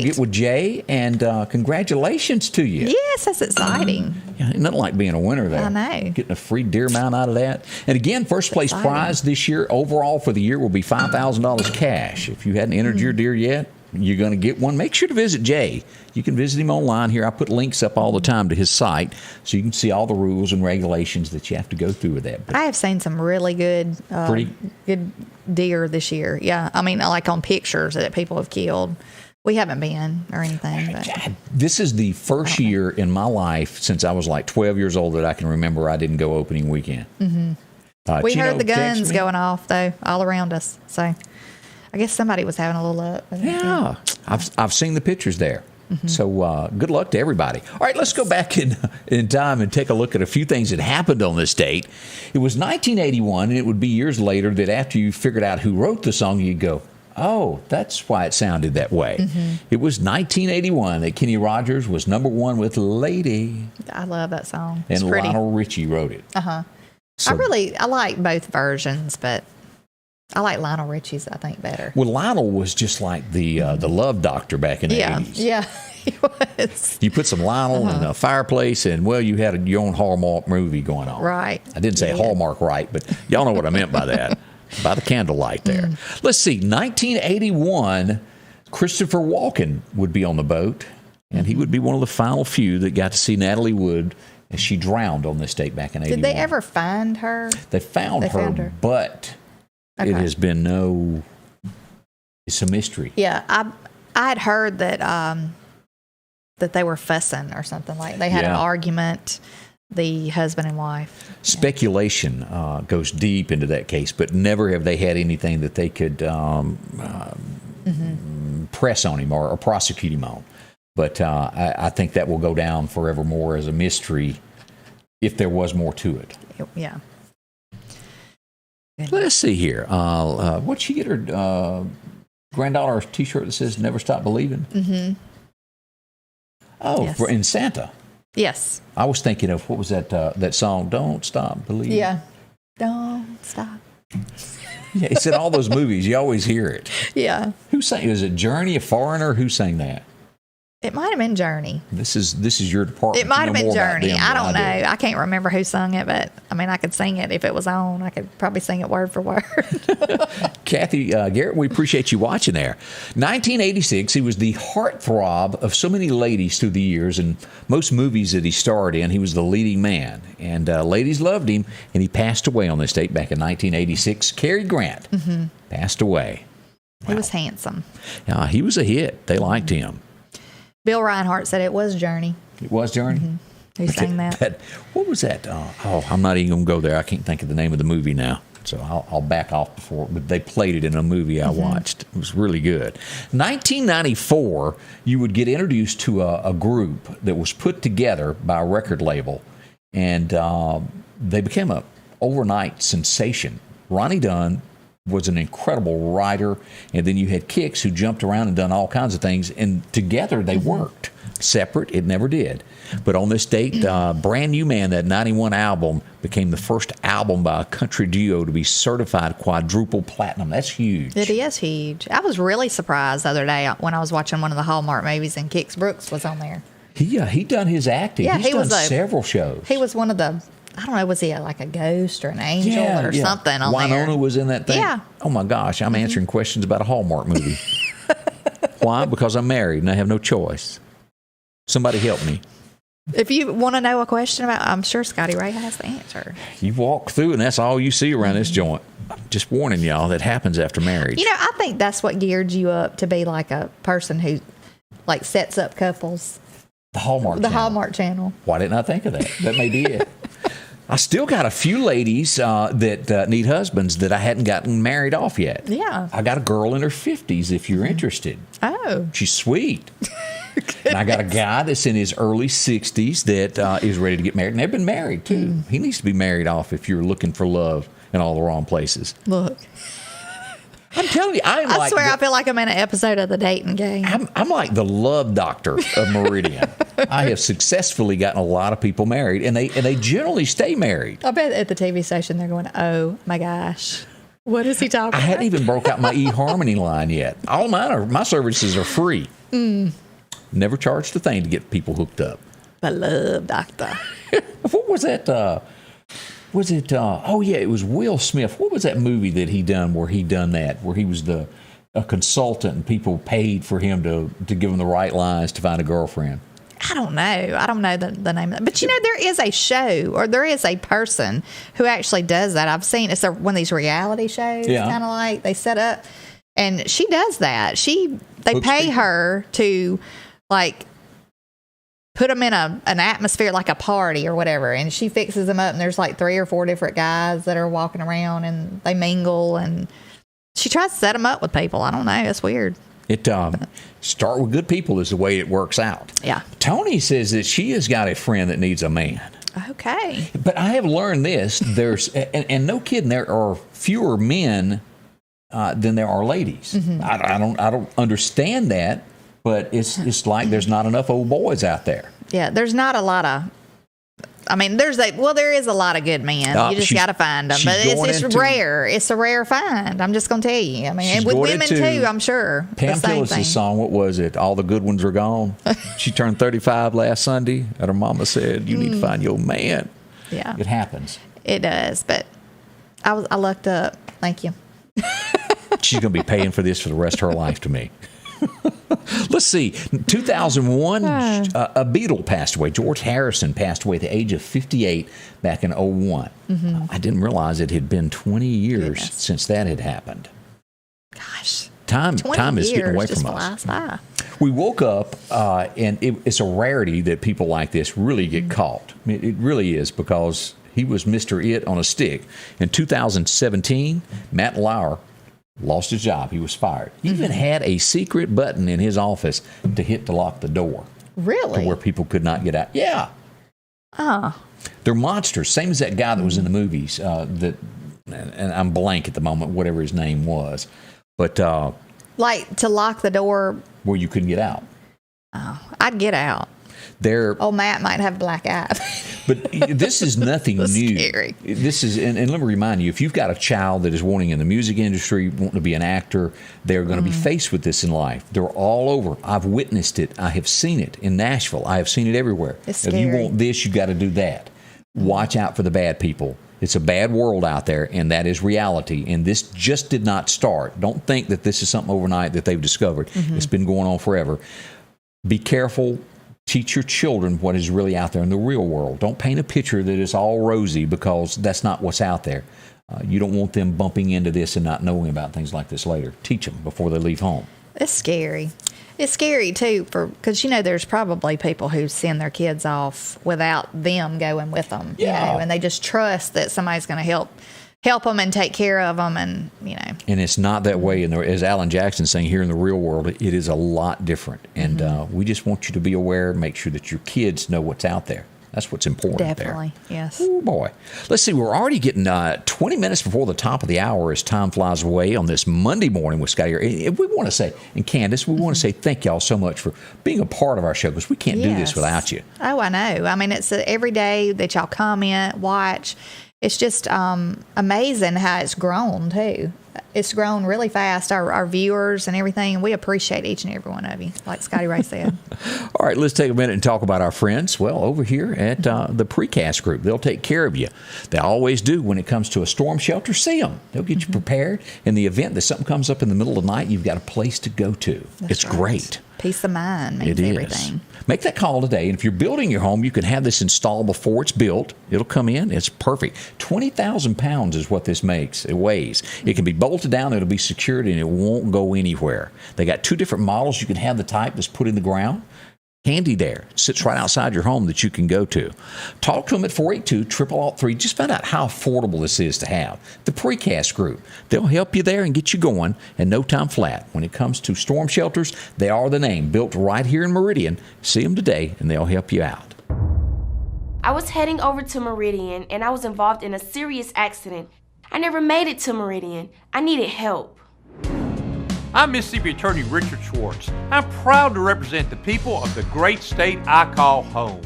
get with Jay, and congratulations to you. Yes, that's exciting. Yeah, nothing like being a winner there. I know. Getting a free deer mount out of that. And again, first place prize this year overall for the year will be $5,000 cash. If you hadn't entered your deer yet, you're going to get one. Make sure to visit Jay. You can visit him online here. I put links up all the time to his site so you can see all the rules and regulations that you have to go through with that. But I have seen some really good good deer this year. Yeah, I mean, like on pictures that people have killed. We haven't been or anything. But this is the first year in my life since I was like 12 years old that I can remember I didn't go opening weekend. Mm-hmm. We heard the guns going off, though, all around us. So I guess somebody was having a little luck. Yeah, I've seen the pictures there. Mm-hmm. So good luck to everybody. All right, let's go back in time and take a look at a few things that happened on this date. It was 1981, and it would be years later that after you figured out who wrote the song, you'd go, oh, that's why it sounded that way. Mm-hmm. It was 1981 that Kenny Rogers was #1 with Lady. I love that song. It's and pretty. Lionel Richie wrote it. Uh-huh. So, I like both versions, but I like Lionel Richie's, I think, better. Well, Lionel was just like the love doctor back in the 80s. Yeah, he was. You put some Lionel in a fireplace, and, well, you had your own Hallmark movie going on. Right. I didn't say Hallmark right, but y'all know what I meant by that, by the candlelight there. Let's see, 1981, Christopher Walken would be on the boat, and he would be one of the final few that got to see Natalie Wood as she drowned on this date back in 81. Did they ever find her? They found her, but... Okay. It has been it's a mystery. Yeah, I had heard that that they were fussing or something, like they had an argument, the husband and wife. Speculation goes deep into that case, but never have they had anything that they could press on him or prosecute him on. But I think that will go down forevermore as a mystery if there was more to it. Yeah. Let's see here. What'd she get her granddaughter a T-shirt that says "Never Stop Believing"? Mm-hmm. Oh, yes. In Santa. Yes. I was thinking of what was that song? "Don't Stop Believing." Yeah. Don't stop. Yeah, it's in all those movies. You always hear it. Yeah. Who sang? Is it Journey, a Foreigner? Who sang that? It might have been Journey. This is your department. It might have been Journey. I don't know. I can't remember who sung it, but I mean, I could sing it if it was on. I could probably sing it word for word. Kathy Garrett, we appreciate you watching there. 1986, he was the heartthrob of so many ladies through the years, and most movies that he starred in, he was the leading man. And ladies loved him, and he passed away on this date back in 1986. Cary Grant passed away. He was handsome. He was a hit. They liked him. Bill Reinhart said it was Journey. It was Journey? Who sang that? What was that? I'm not even going to go there. I can't think of the name of the movie now. So I'll back off before, but they played it in a movie I watched. It was really good. 1994, you would get introduced to a group that was put together by a record label, and they became a overnight sensation. Ronnie Dunn was an incredible writer, and then you had Kix, who jumped around and done all kinds of things, and together they worked. Separate, it never did. But on this date, Brand New Man, that 91 album, became the first album by a country duo to be certified quadruple platinum. That's huge. It is huge. I was really surprised the other day when I was watching one of the Hallmark movies and Kix Brooks was on there. He done his acting. Yeah, He's done several shows. He was one of the, I don't know, was he like a ghost or an angel or something on there? Winona was in that thing? Yeah. Oh, my gosh. I'm answering questions about a Hallmark movie. Why? Because I'm married and I have no choice. Somebody help me. If you want to know a question about, I'm sure Scotty Ray has the answer. You walk through and that's all you see around this joint. Just warning y'all, that happens after marriage. You know, I think that's what geared you up to be like a person who like sets up couples. The Hallmark Channel. Why didn't I think of that? That may be it. I still got a few ladies that need husbands that I hadn't gotten married off yet. Yeah. I got a girl in her 50s if you're interested. Oh. She's sweet. And I got a guy that's in his early 60s that is ready to get married. And they've been married, too. He needs to be married off if you're looking for love in all the wrong places. Look. I'm telling you, I swear I feel like I'm in an episode of The Dating Game. I'm like the love doctor of Meridian. I have successfully gotten a lot of people married, and they generally stay married. I bet at the TV station they're going, oh, my gosh. What is he talking about? I hadn't even broke out my eHarmony line yet. All my services are free. Never charged a thing to get people hooked up. The love doctor. What was that? Oh yeah, it was Will Smith. What was that movie that he done where he done that? Where he was a consultant and people paid for him to give him the right lines to find a girlfriend. I don't know. I don't know the name of that. But, you know, there is a show or there is a person who actually does that. I've seen it's one of these reality shows, kind of like they set up. And she does that. They pay her to, like, put them in an atmosphere like a party or whatever. And she fixes them up. And there's like 3 or 4 different guys that are walking around and they mingle. And she tries to set them up with people. I don't know. It's weird. Start with good people is the way it works out. Yeah. Tony says that she has got a friend that needs a man. Okay. But I have learned this. There's and no kidding, there are fewer men than there are ladies. Mm-hmm. I don't understand that, but it's like there's not enough old boys out there. Yeah, there's not a lot of. I mean, there is a lot of good men. You just got to find them, but it's rare. It's a rare find. I'm just going to tell you. I mean, and with women too, I'm sure. Pam Tillis' song, what was it? All the good ones are gone. She turned 35 last Sunday, and her mama said, "You need to find your man." Yeah, it happens. It does, but I lucked up. Thank you. She's going to be paying for this for the rest of her life to me. Let's see. 2001, a Beatle passed away. George Harrison passed away at the age of 58 back in 2001. Mm-hmm. I didn't realize it had been 20 years since that had happened. Gosh. Time is getting away from us. We woke up, and it's a rarity that people like this really get caught. I mean, it really is, because he was Mr. It on a stick. In 2017, Matt Lauer lost his job. He was fired. He even had a secret button in his office to hit to lock the door. Really? To where people could not get out. Yeah. Oh. They're monsters. Same as that guy that was in the movies. And I'm blank at the moment, whatever his name was. But like to lock the door where you couldn't get out. Oh, I'd get out. Matt might have black eyes. But this is nothing new. Scary. This is, and let me remind you, if you've got a child that is wanting in the music industry, wanting to be an actor, they're going to be faced with this in life. They're all over. I've witnessed it. I have seen it in Nashville. I have seen it everywhere. It's scary. If you want this, you got to do that. Watch out for the bad people. It's a bad world out there, and that is reality. And this just did not start. Don't think that this is something overnight that they've discovered. Mm-hmm. It's been going on forever. Be careful. Teach your children what is really out there in the real world. Don't paint a picture that is all rosy, because that's not what's out there. You don't want them bumping into this and not knowing about things like this later. Teach them before they leave home. It's scary. It's scary, too, because, there's probably people who send their kids off without them going with them. Yeah. And they just trust that somebody's going to help help them and take care of them, and And it's not that way. And as Alan Jackson's saying, here in the real world, it is a lot different. And we just want you to be aware, make sure that your kids know what's out there. That's what's important. Definitely, there. yes. Oh boy, let's see. We're already getting 20 minutes before the top of the hour as time flies away on this Monday morning with Scotty. We want to say, and Candace, we want to say thank y'all so much for being a part of our show, because we can't do this without you. Oh, I know. I mean, it's every day that y'all comment, watch. It's just amazing how it's grown, too. It's grown really fast, our viewers and everything, and we appreciate each and every one of you, like Scotty Ray said. All right, let's take a minute and talk about our friends, over here at the Precast Group. They'll take care of you. They always do when it comes to a storm shelter. See them. They'll get you prepared. In the event that something comes up in the middle of the night, you've got a place to go to. It's great. Peace of mind means everything. Make that call today. And if you're building your home, you can have this installed before it's built. It'll come in. It's perfect. 20,000 pounds is what this makes. It weighs. It can be bolted down. It'll be secured, and it won't go anywhere. They got 2 different models. You can have the type that's put in the ground. Handy there. Sits right outside your home that you can go to. Talk to them at 482-0003. Just find out how affordable this is to have. The Precast Group. They'll help you there and get you going in no time flat. When it comes to storm shelters, they are the name. Built right here in Meridian. See them today, and they'll help you out. I was heading over to Meridian, and I was involved in a serious accident. I never made it to Meridian. I needed help. I'm Mississippi Attorney Richard Schwartz. I'm proud to represent the people of the great state I call home.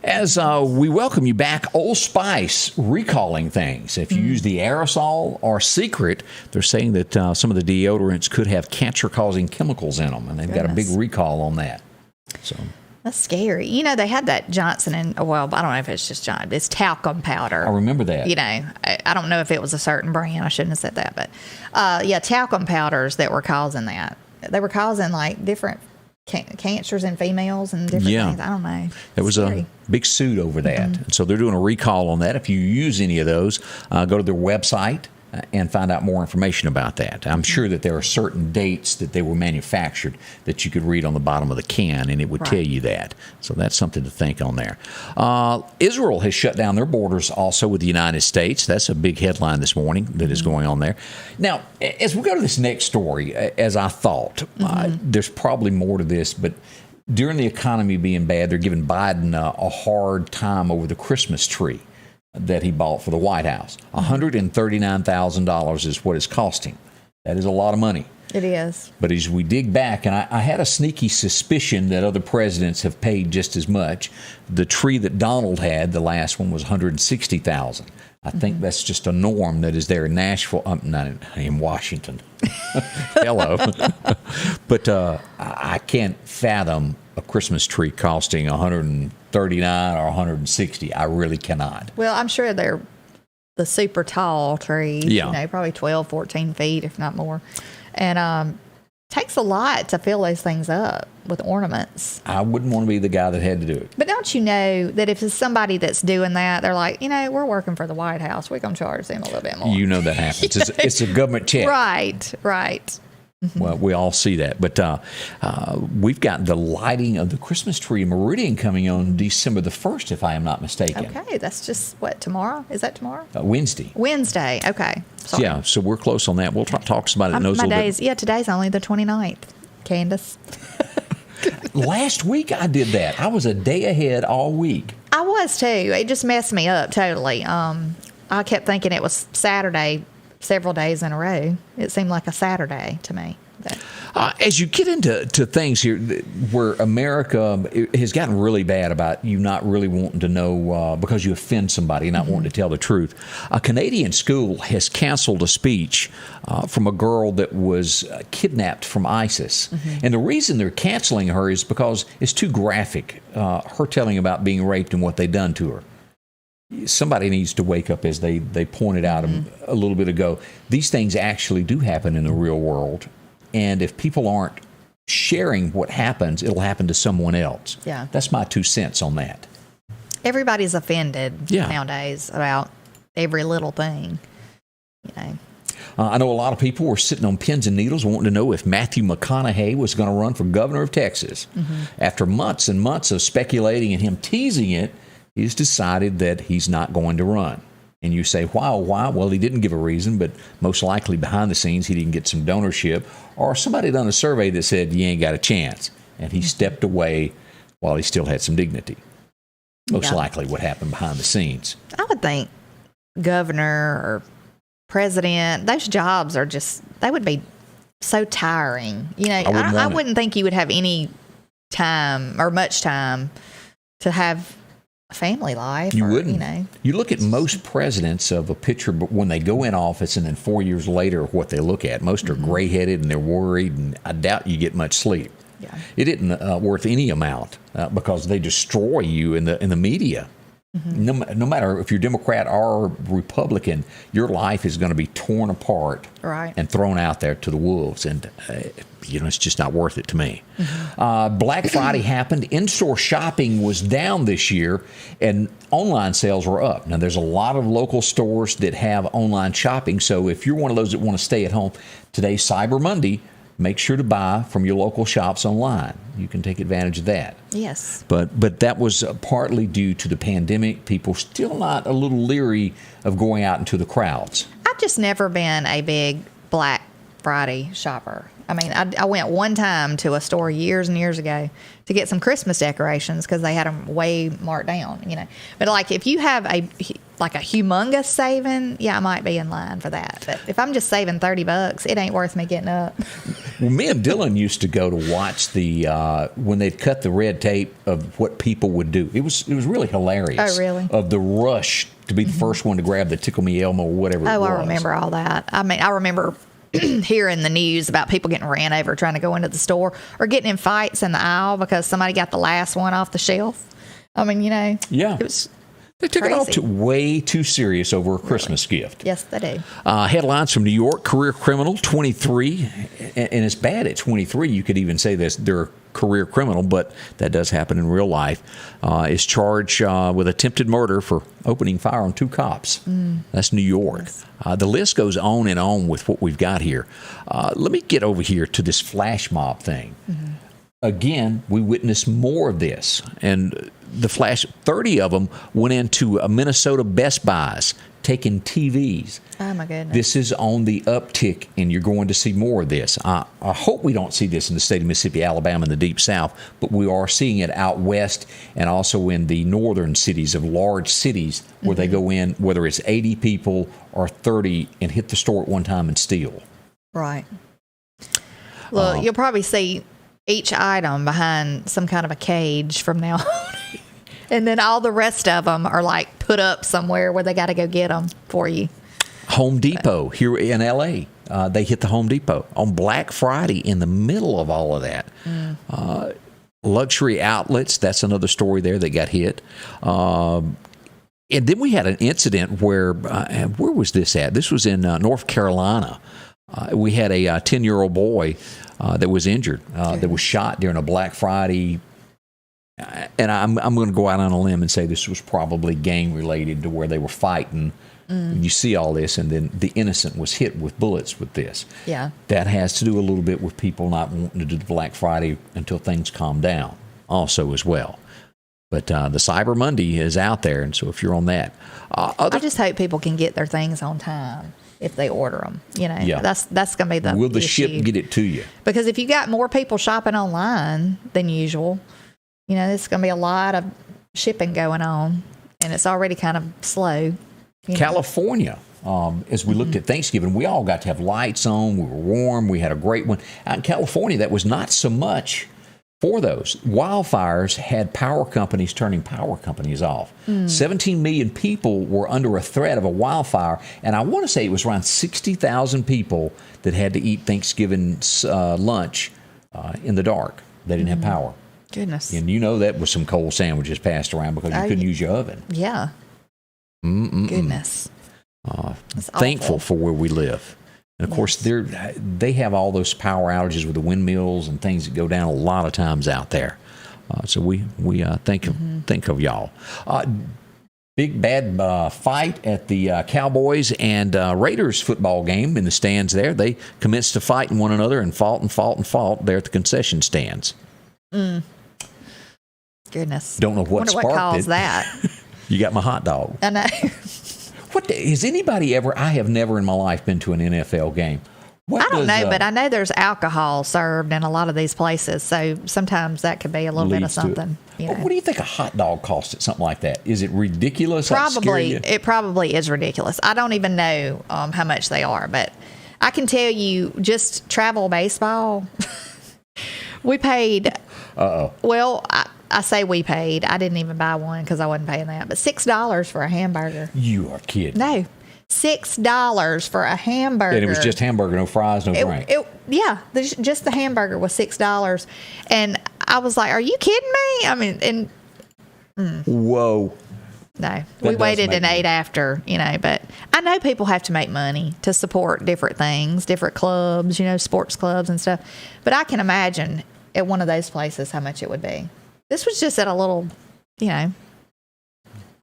As we welcome you back, Old Spice recalling things. If you use the aerosol or secret, they're saying that some of the deodorants could have cancer-causing chemicals in them, and they've got a big recall on that. So that's scary. They had that Johnson I don't know if it's just Johnson. It's talcum powder. I remember that. I don't know if it was a certain brand. I shouldn't have said that, but talcum powders that were causing that. They were causing like different cancers in females and different things. I don't know. There was a big suit over that. And so they're doing a recall on that. If you use any of those, go to their website and find out more information about that. I'm sure that there are certain dates that they were manufactured that you could read on the bottom of the can, and it would tell you that. So that's something to think on there. Israel has shut down their borders also with the United States. That's a big headline this morning that is going on there. Now, as we go to this next story, as I thought, there's probably more to this, but during the economy being bad, they're giving Biden a hard time over the Christmas tree that he bought for the White House. $139,000 is what it's costing. That is a lot of money. It is. But as we dig back, and I had a sneaky suspicion that other presidents have paid just as much. The tree that Donald had, the last one, was $160,000. I think that's just a norm that is there in Nashville, not in Washington. Hello. But I can't fathom a Christmas tree costing $139 or $160. I really cannot. Well, I'm sure they're the super tall trees, probably 12, 14 feet, if not more. And takes a lot to fill those things up with ornaments. I wouldn't want to be the guy that had to do it. But don't you know that if it's somebody that's doing that, they're like, we're working for the White House. We're going to charge them a little bit more. You know that happens. It's a government check. Right. Well, we all see that. But we've got the lighting of the Christmas tree in Meridian coming on December the 1st, if I am not mistaken. Okay, that's just, tomorrow? Is that tomorrow? Wednesday. Wednesday, okay. Sorry. Yeah, so we're close on that. We'll talk about it in those little bit. Yeah, today's only the 29th, Candace. Last week I did that. I was a day ahead all week. I was too. It just messed me up totally. I kept thinking it was Saturday several days in a row. It seemed like a Saturday to me. As you get into things here where America has gotten really bad about you not really wanting to know because you offend somebody, not wanting to tell the truth, a Canadian school has canceled a speech from a girl that was kidnapped from ISIS. And the reason they're canceling her is because it's too graphic, her telling about being raped and what they done to her. Somebody needs to wake up, as they pointed out a little bit ago. These things actually do happen in the real world. And if people aren't sharing what happens, it'll happen to someone else. Yeah. That's my 2 cents on that. Everybody's offended nowadays about every little thing. I know a lot of people were sitting on pins and needles wanting to know if Matthew Mcconaughey was going to run for governor of Texas. After months and months of speculating and him teasing it, he's decided that he's not going to run. And you say, why? Well, he didn't give a reason, but most likely behind the scenes, he didn't get some donorship, or somebody done a survey that said, you ain't got a chance. And he stepped away while he still had some dignity. Most likely what happened behind the scenes. I would think governor or president, those jobs are just, they would be so tiring. You know, I wouldn't think you would have any time or much time to have a family life. You wouldn't. You look at most presidents of a picture, but when they go in office and then 4 years later, what they look at, most are gray-headed and they're worried, and I doubt you get much sleep. Yeah. It isn't worth any amount because they destroy you in the media. Mm-hmm. No matter if you're Democrat or Republican, your life is going to be torn apart and thrown out there to the wolves. And, it's just not worth it to me. Mm-hmm. Black Friday happened. In-store shopping was down this year, and online sales were up. Now, there's a lot of local stores that have online shopping. So if you're one of those that want to stay at home, today's Cyber Monday, make sure to buy from your local shops online. You can take advantage of that. Yes. But that was partly due to the pandemic. People still not a little leery of going out into the crowds. I've just never been a big Black Friday shopper. I mean, I went one time to a store years and years ago to get some Christmas decorations because they had them way marked down, But like if you have a humongous saving, I might be in line for that. But if I'm just saving $30, it ain't worth me getting up. Well, me and Dylan used to go to watch when they'd cut the red tape of what people would do. It was really hilarious. Oh, really? Of the rush to be the first one to grab the Tickle Me Elmo or whatever it was. Oh, I remember all that. I mean, I remember hearing the news about people getting ran over trying to go into the store or getting in fights in the aisle because somebody got the last one off the shelf. I mean, it was they took crazy. it all way too serious over a Christmas gift. Yes, they do. Headlines from New York: career criminal 23, and it's bad at 23. You could even say they're a career criminal, but that does happen in real life. Is charged with attempted murder for opening fire on 2 cops. That's New York. Yes. The list goes on and on with what we've got here. Let me get over here to this flash mob thing. Mm-hmm. Again, we witnessed more of this, and the flash, 30 of them went into Minnesota Best Buys, taking TVs. Oh, my goodness. This is on the uptick, and you're going to see more of this. I hope we don't see this in the state of Mississippi, Alabama, and the Deep South, but we are seeing it out west and also in the northern cities of large cities where they go in, whether it's 80 people or 30, and hit the store at one time and steal. Right. Well, you'll probably see each item behind some kind of a cage from now on. And then all the rest of them are like put up somewhere where they got to go get them for you. Home Depot here in L.A. They hit the Home Depot on Black Friday in the middle of all of that. Luxury outlets, that's another story there that got hit. And then we had an incident where was this at? This was in North Carolina. We had a 10-year-old boy that was injured, that was shot during a Black Friday. And I'm going to go out on a limb and say this was probably gang related to where they were fighting. You see all this, and then the innocent was hit with bullets with this. Yeah. That has to do a little bit with people not wanting to do the Black Friday until things calm down also as well. But the Cyber Monday is out there, and so if you're on that. I just hope people can get their things on time if they order them. Yeah. That's going to be the Will the issue. ship get it to you? Because if you got more people shopping online than usual, there's going to be a lot of shipping going on, and it's already kind of slow. California, as we looked at Thanksgiving, we all got to have lights on. We were warm. We had a great one. Out in California, that was not so much for those. Wildfires had power companies turning power companies off. 17 million people were under a threat of a wildfire, and I want to say it was around 60,000 people that had to eat Thanksgiving lunch in the dark. They didn't have power. Goodness. And that was some cold sandwiches passed around because you couldn't use your oven. Yeah. Goodness. Thankful for where we live. And, of course, they have all those power outages with the windmills and things that go down a lot of times out there. So we think of y'all. Big bad fight at the Cowboys and Raiders football game in the stands there. They commenced to fighting one another and fought there at the concession stands. Goodness. Don't know what sparked caused it. that. You got my hot dog. I know. has anybody ever? I have never in my life been to an NFL game. I don't know, but I know there's alcohol served in a lot of these places, so sometimes that could be a little bit of something. You know. What do you think a hot dog costs at something like that? Is it ridiculous? Probably, it probably is ridiculous. I don't even know how much they are, but I can tell you, just travel baseball, we paid. Well, I say we paid. I didn't even buy one because I wasn't paying that, but $6 for a hamburger. You are kidding. No. $6 for a hamburger. And it was just hamburger, no fries, no drink. Just the hamburger was $6. And I was like, are you kidding me? I mean, Whoa. No, we waited and ate after, but I know people have to make money to support different things, different clubs, sports clubs and stuff. But I can imagine at one of those places how much it would be. This was just at a little,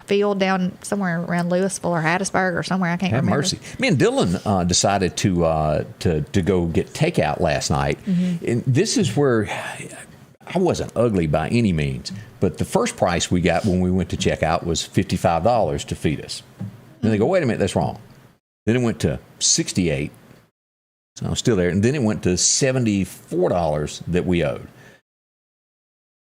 field down somewhere around Louisville or Hattiesburg or somewhere. I can't remember. Mercy. Me and Dylan decided to go get takeout last night. Mm-hmm. And this is where I wasn't ugly by any means, but the first price we got when we went to check out was $55 to feed us. Then they go, wait a minute, that's wrong. Then it went to $68. So I'm still there. And then it went to $74 that we owed.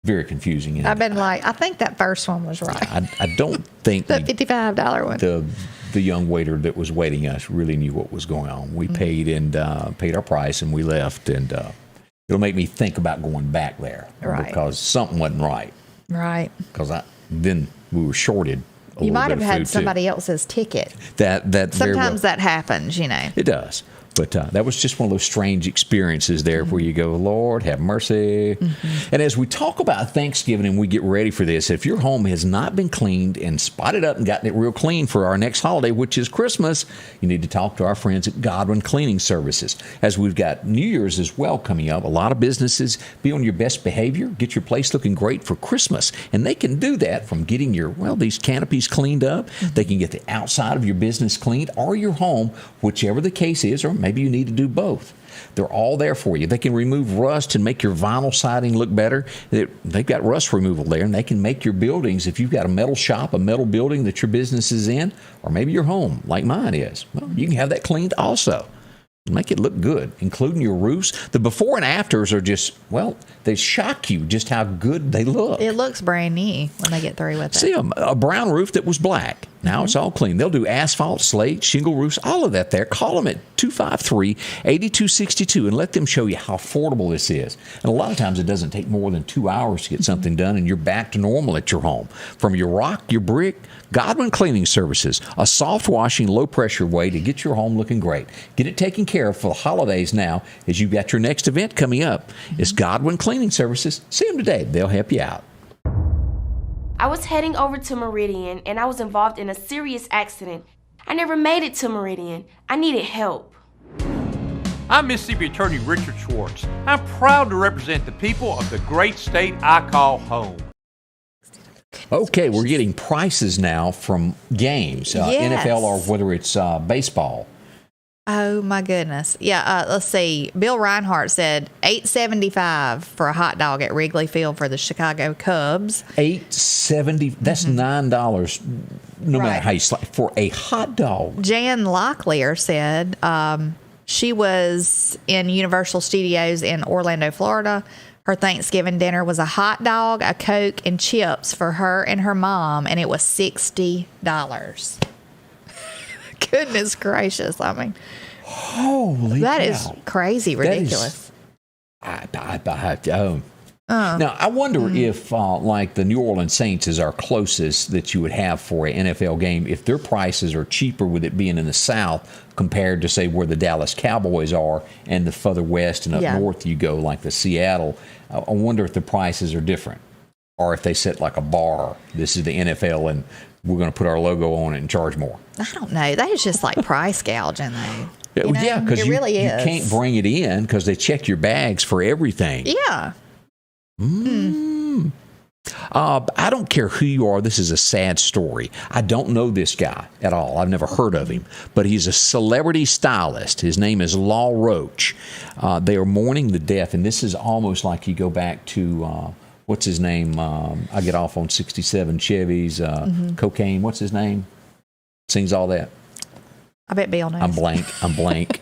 Very confusing. I've been like, I think that first one was right. I don't think the $55 one. The young waiter that was waiting us really knew what was going on. We paid paid our price and we left, and it'll make me think about going back there, right? Because something wasn't right. Right. Because then we were shorted. You might have had somebody else's ticket. That sometimes that happens, It does. But that was just one of those strange experiences there where you go, Lord, have mercy. Mm-hmm. And as we talk about Thanksgiving and we get ready for this, if your home has not been cleaned and spotted up and gotten it real clean for our next holiday, which is Christmas, you need to talk to our friends at Godwin Cleaning Services. As we've got New Year's as well coming up, a lot of businesses be on your best behavior, get your place looking great for Christmas. And they can do that from getting these canopies cleaned up. Mm-hmm. They can get the outside of your business cleaned or your home, whichever the case is, or maybe you need to do both. They're all there for you. They can remove rust and make your vinyl siding look better. They've got rust removal there, and they can make your buildings, if you've got a metal shop, a metal building that your business is in, or maybe your home, like mine is, well, you can have that cleaned also. Make it look good, including your roofs. The before and afters are just, they shock you just how good they look. It looks brand new when they get through with it. See, a brown roof that was black. Now it's all clean. They'll do asphalt, slate, shingle roofs, all of that there. Call them at 253-8262 and let them show you how affordable this is. And a lot of times it doesn't take more than 2 hours to get something done, and you're back to normal at your home. From your rock, your brick, Godwin Cleaning Services, a soft washing, low pressure way to get your home looking great. Get it taken care of for the holidays now as you've got your next event coming up. It's Godwin Cleaning Services. See them today. They'll help you out. I was heading over to Meridian and I was involved in a serious accident. I never made it to Meridian. I needed help. I'm Mississippi Attorney Richard Schwartz. I'm proud to represent the people of the great state I call home. Okay, we're getting prices now from games, yes. NFL or whether it's baseball. Oh my goodness! Yeah, let's see. Bill Reinhart said $8.75 for a hot dog at Wrigley Field for the Chicago Cubs. $8.70. That's $9. No matter how you slice for a hot dog. Jan Locklear said she was in Universal Studios in Orlando, Florida. Her Thanksgiving dinner was a hot dog, a Coke, and chips for her and her mom, and it was $60. Goodness gracious. I mean, holy that cow. Is crazy ridiculous. Now, I wonder if, like the New Orleans Saints is our closest that you would have for an NFL game, if their prices are cheaper with it being in the South compared to, say, where the Dallas Cowboys are and the further west and up north you go, like the Seattle. I wonder if the prices are different or if they set like a bar. This is the NFL and we're going to put our logo on it and charge more. I don't know. That is just like price gouging, though. Yeah, because it really is. You can't bring it in because they check your bags for everything. Yeah. I don't care who you are. This is a sad story. I don't know this guy at all. I've never heard of him. But he's a celebrity stylist. His name is Law Roach. They are mourning the death, and this is almost like you go back to... what's his name? I get off on 67 Chevys, cocaine. What's his name? Sings all that. I bet Bill knows. I'm blank.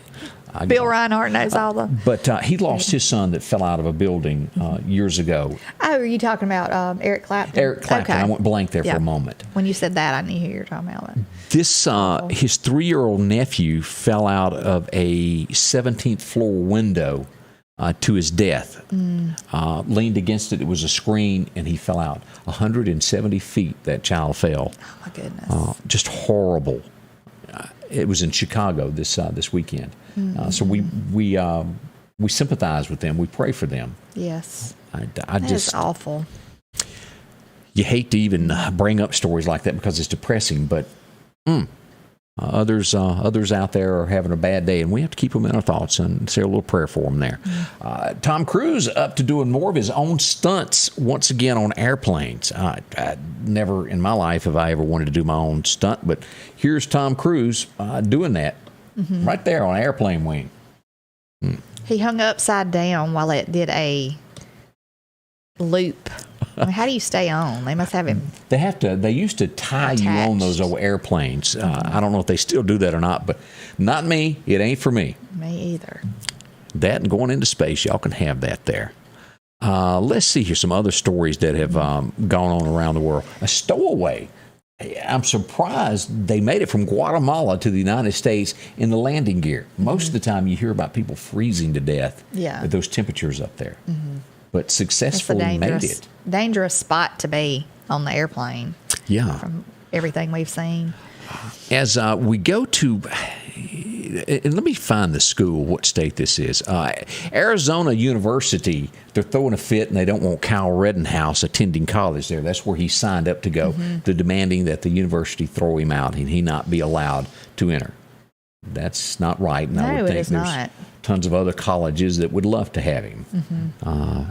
Bill Reinhardt knows all the. But he lost his son that fell out of a building years ago. Oh, are you talking about Eric Clapton? Eric Clapton. Okay. I went blank there for a moment. When you said that, I knew who you were talking about. This his 3-year-old nephew fell out of a 17th floor window to his death. Leaned against it. It was a screen, and he fell out. 170 feet. That child fell. Oh my goodness! Just horrible. It was in Chicago this weekend. So we sympathize with them. We pray for them. Yes. That is awful. You hate to even bring up stories like that because it's depressing, but others out there are having a bad day, and we have to keep them in our thoughts and say a little prayer for them there. Tom Cruise up to doing more of his own stunts once again on airplanes. I never in my life have I ever wanted to do my own stunt, but here's Tom Cruise doing that right there on an airplane wing. He hung upside down while it did a loop. I mean, how do you stay on? They must have him. They used to tie you on those old airplanes. I don't know if they still do that or not, but not me. It ain't for me. Me either. That and going into space, y'all can have that there. Let's see here some other stories that have gone on around the world. A stowaway. I'm surprised they made it from Guatemala to the United States in the landing gear. Most of the time you hear about people freezing to death with those temperatures up there. But successfully made it. Dangerous spot to be on the airplane. Yeah. From everything we've seen. As we go to, and let me find the school, what state this is. Arizona University, they're throwing a fit and they don't want Kyle Rittenhouse attending college there. That's where he signed up to go. They're demanding that the university throw him out and he not be allowed to enter. That's not right. And I would think there's tons of other colleges that would love to have him.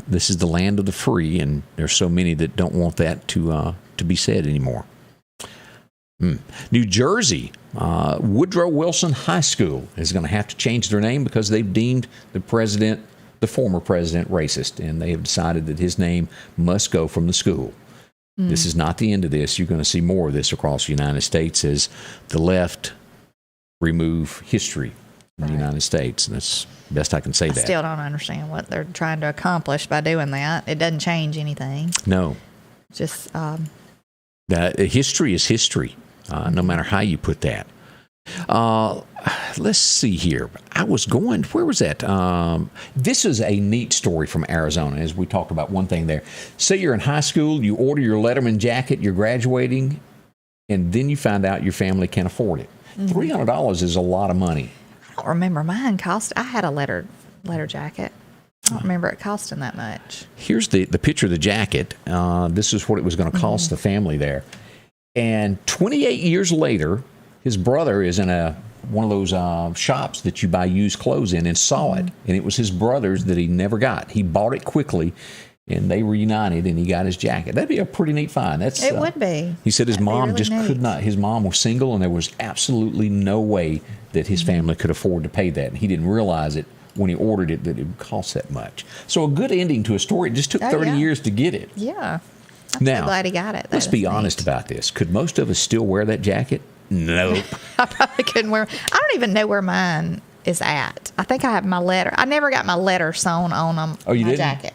This is the land of the free, and there's so many that don't want that to be said anymore. New Jersey, Woodrow Wilson High School is going to have to change their name because they've deemed the former president, racist, and they have decided that his name must go from the school. This is not the end of this. You're going to see more of this across the United States as the left remove history in the United States. And that's the best I can say. I still don't understand what they're trying to accomplish by doing that. It doesn't change anything. No. Just history is history, no matter how you put that. Let's see here. Where was that? This is a neat story from Arizona, as we talked about one thing there. Say you're in high school, you order your Letterman jacket, you're graduating, and then you find out your family can't afford it. $300 is a lot of money. I don't remember mine cost. I had a letter jacket. I don't remember it costing that much. Here's the picture of the jacket. This is what it was going to cost the family there. And 28 years later, his brother is in one of those shops that you buy used clothes in and saw it. And it was his brother's that he never got. He bought it quickly, and they reunited, and he got his jacket. That'd be a pretty neat find. It would be. He said his mom really could not. His mom was single, and there was absolutely no way that his family could afford to pay that. And he didn't realize it when he ordered it that it would cost that much. So a good ending to a story. It just took 30 years to get it. Yeah. I'm so glad he got it. Let's be honest about this. Could most of us still wear that jacket? Nope. I probably couldn't wear. I don't even know where mine is at. I think I have my letter. I never got my letter sewn on them. Oh, you my didn't? Jacket.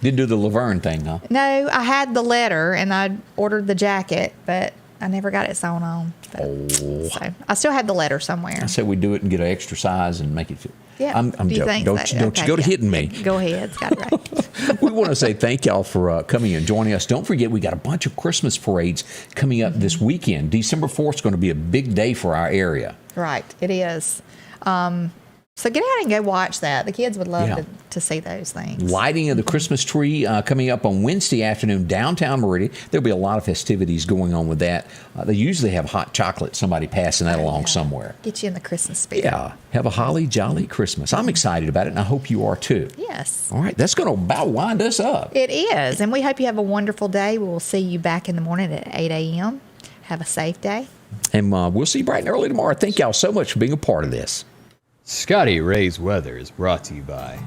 Didn't do the Laverne thing, huh? No, I had the letter and I ordered the jacket, but I never got it sewn on. So I still had the letter somewhere. I said we do it and get an extra size and make it fit. Yeah. I'm joking. Don't you go to hitting me. Go ahead, Scotty Ray. We want to say thank y'all for coming and joining us. Don't forget, we got a bunch of Christmas parades coming up this weekend. December 4th is going to be a big day for our area. Right, it is. So get out and go watch that. The kids would love to see those things. Lighting of the Christmas tree coming up on Wednesday afternoon, downtown Meridian. There'll be a lot of festivities going on with that. They usually have hot chocolate, somebody passing that along somewhere. Get you in the Christmas spirit. Yeah, have a holly jolly Christmas. I'm excited about it, and I hope you are too. Yes. All right, that's going to about wind us up. It is, and we hope you have a wonderful day. We'll see you back in the morning at 8 a.m. Have a safe day. And we'll see you bright and early tomorrow. Thank y'all so much for being a part of this. Scotty Ray's Weather is brought to you by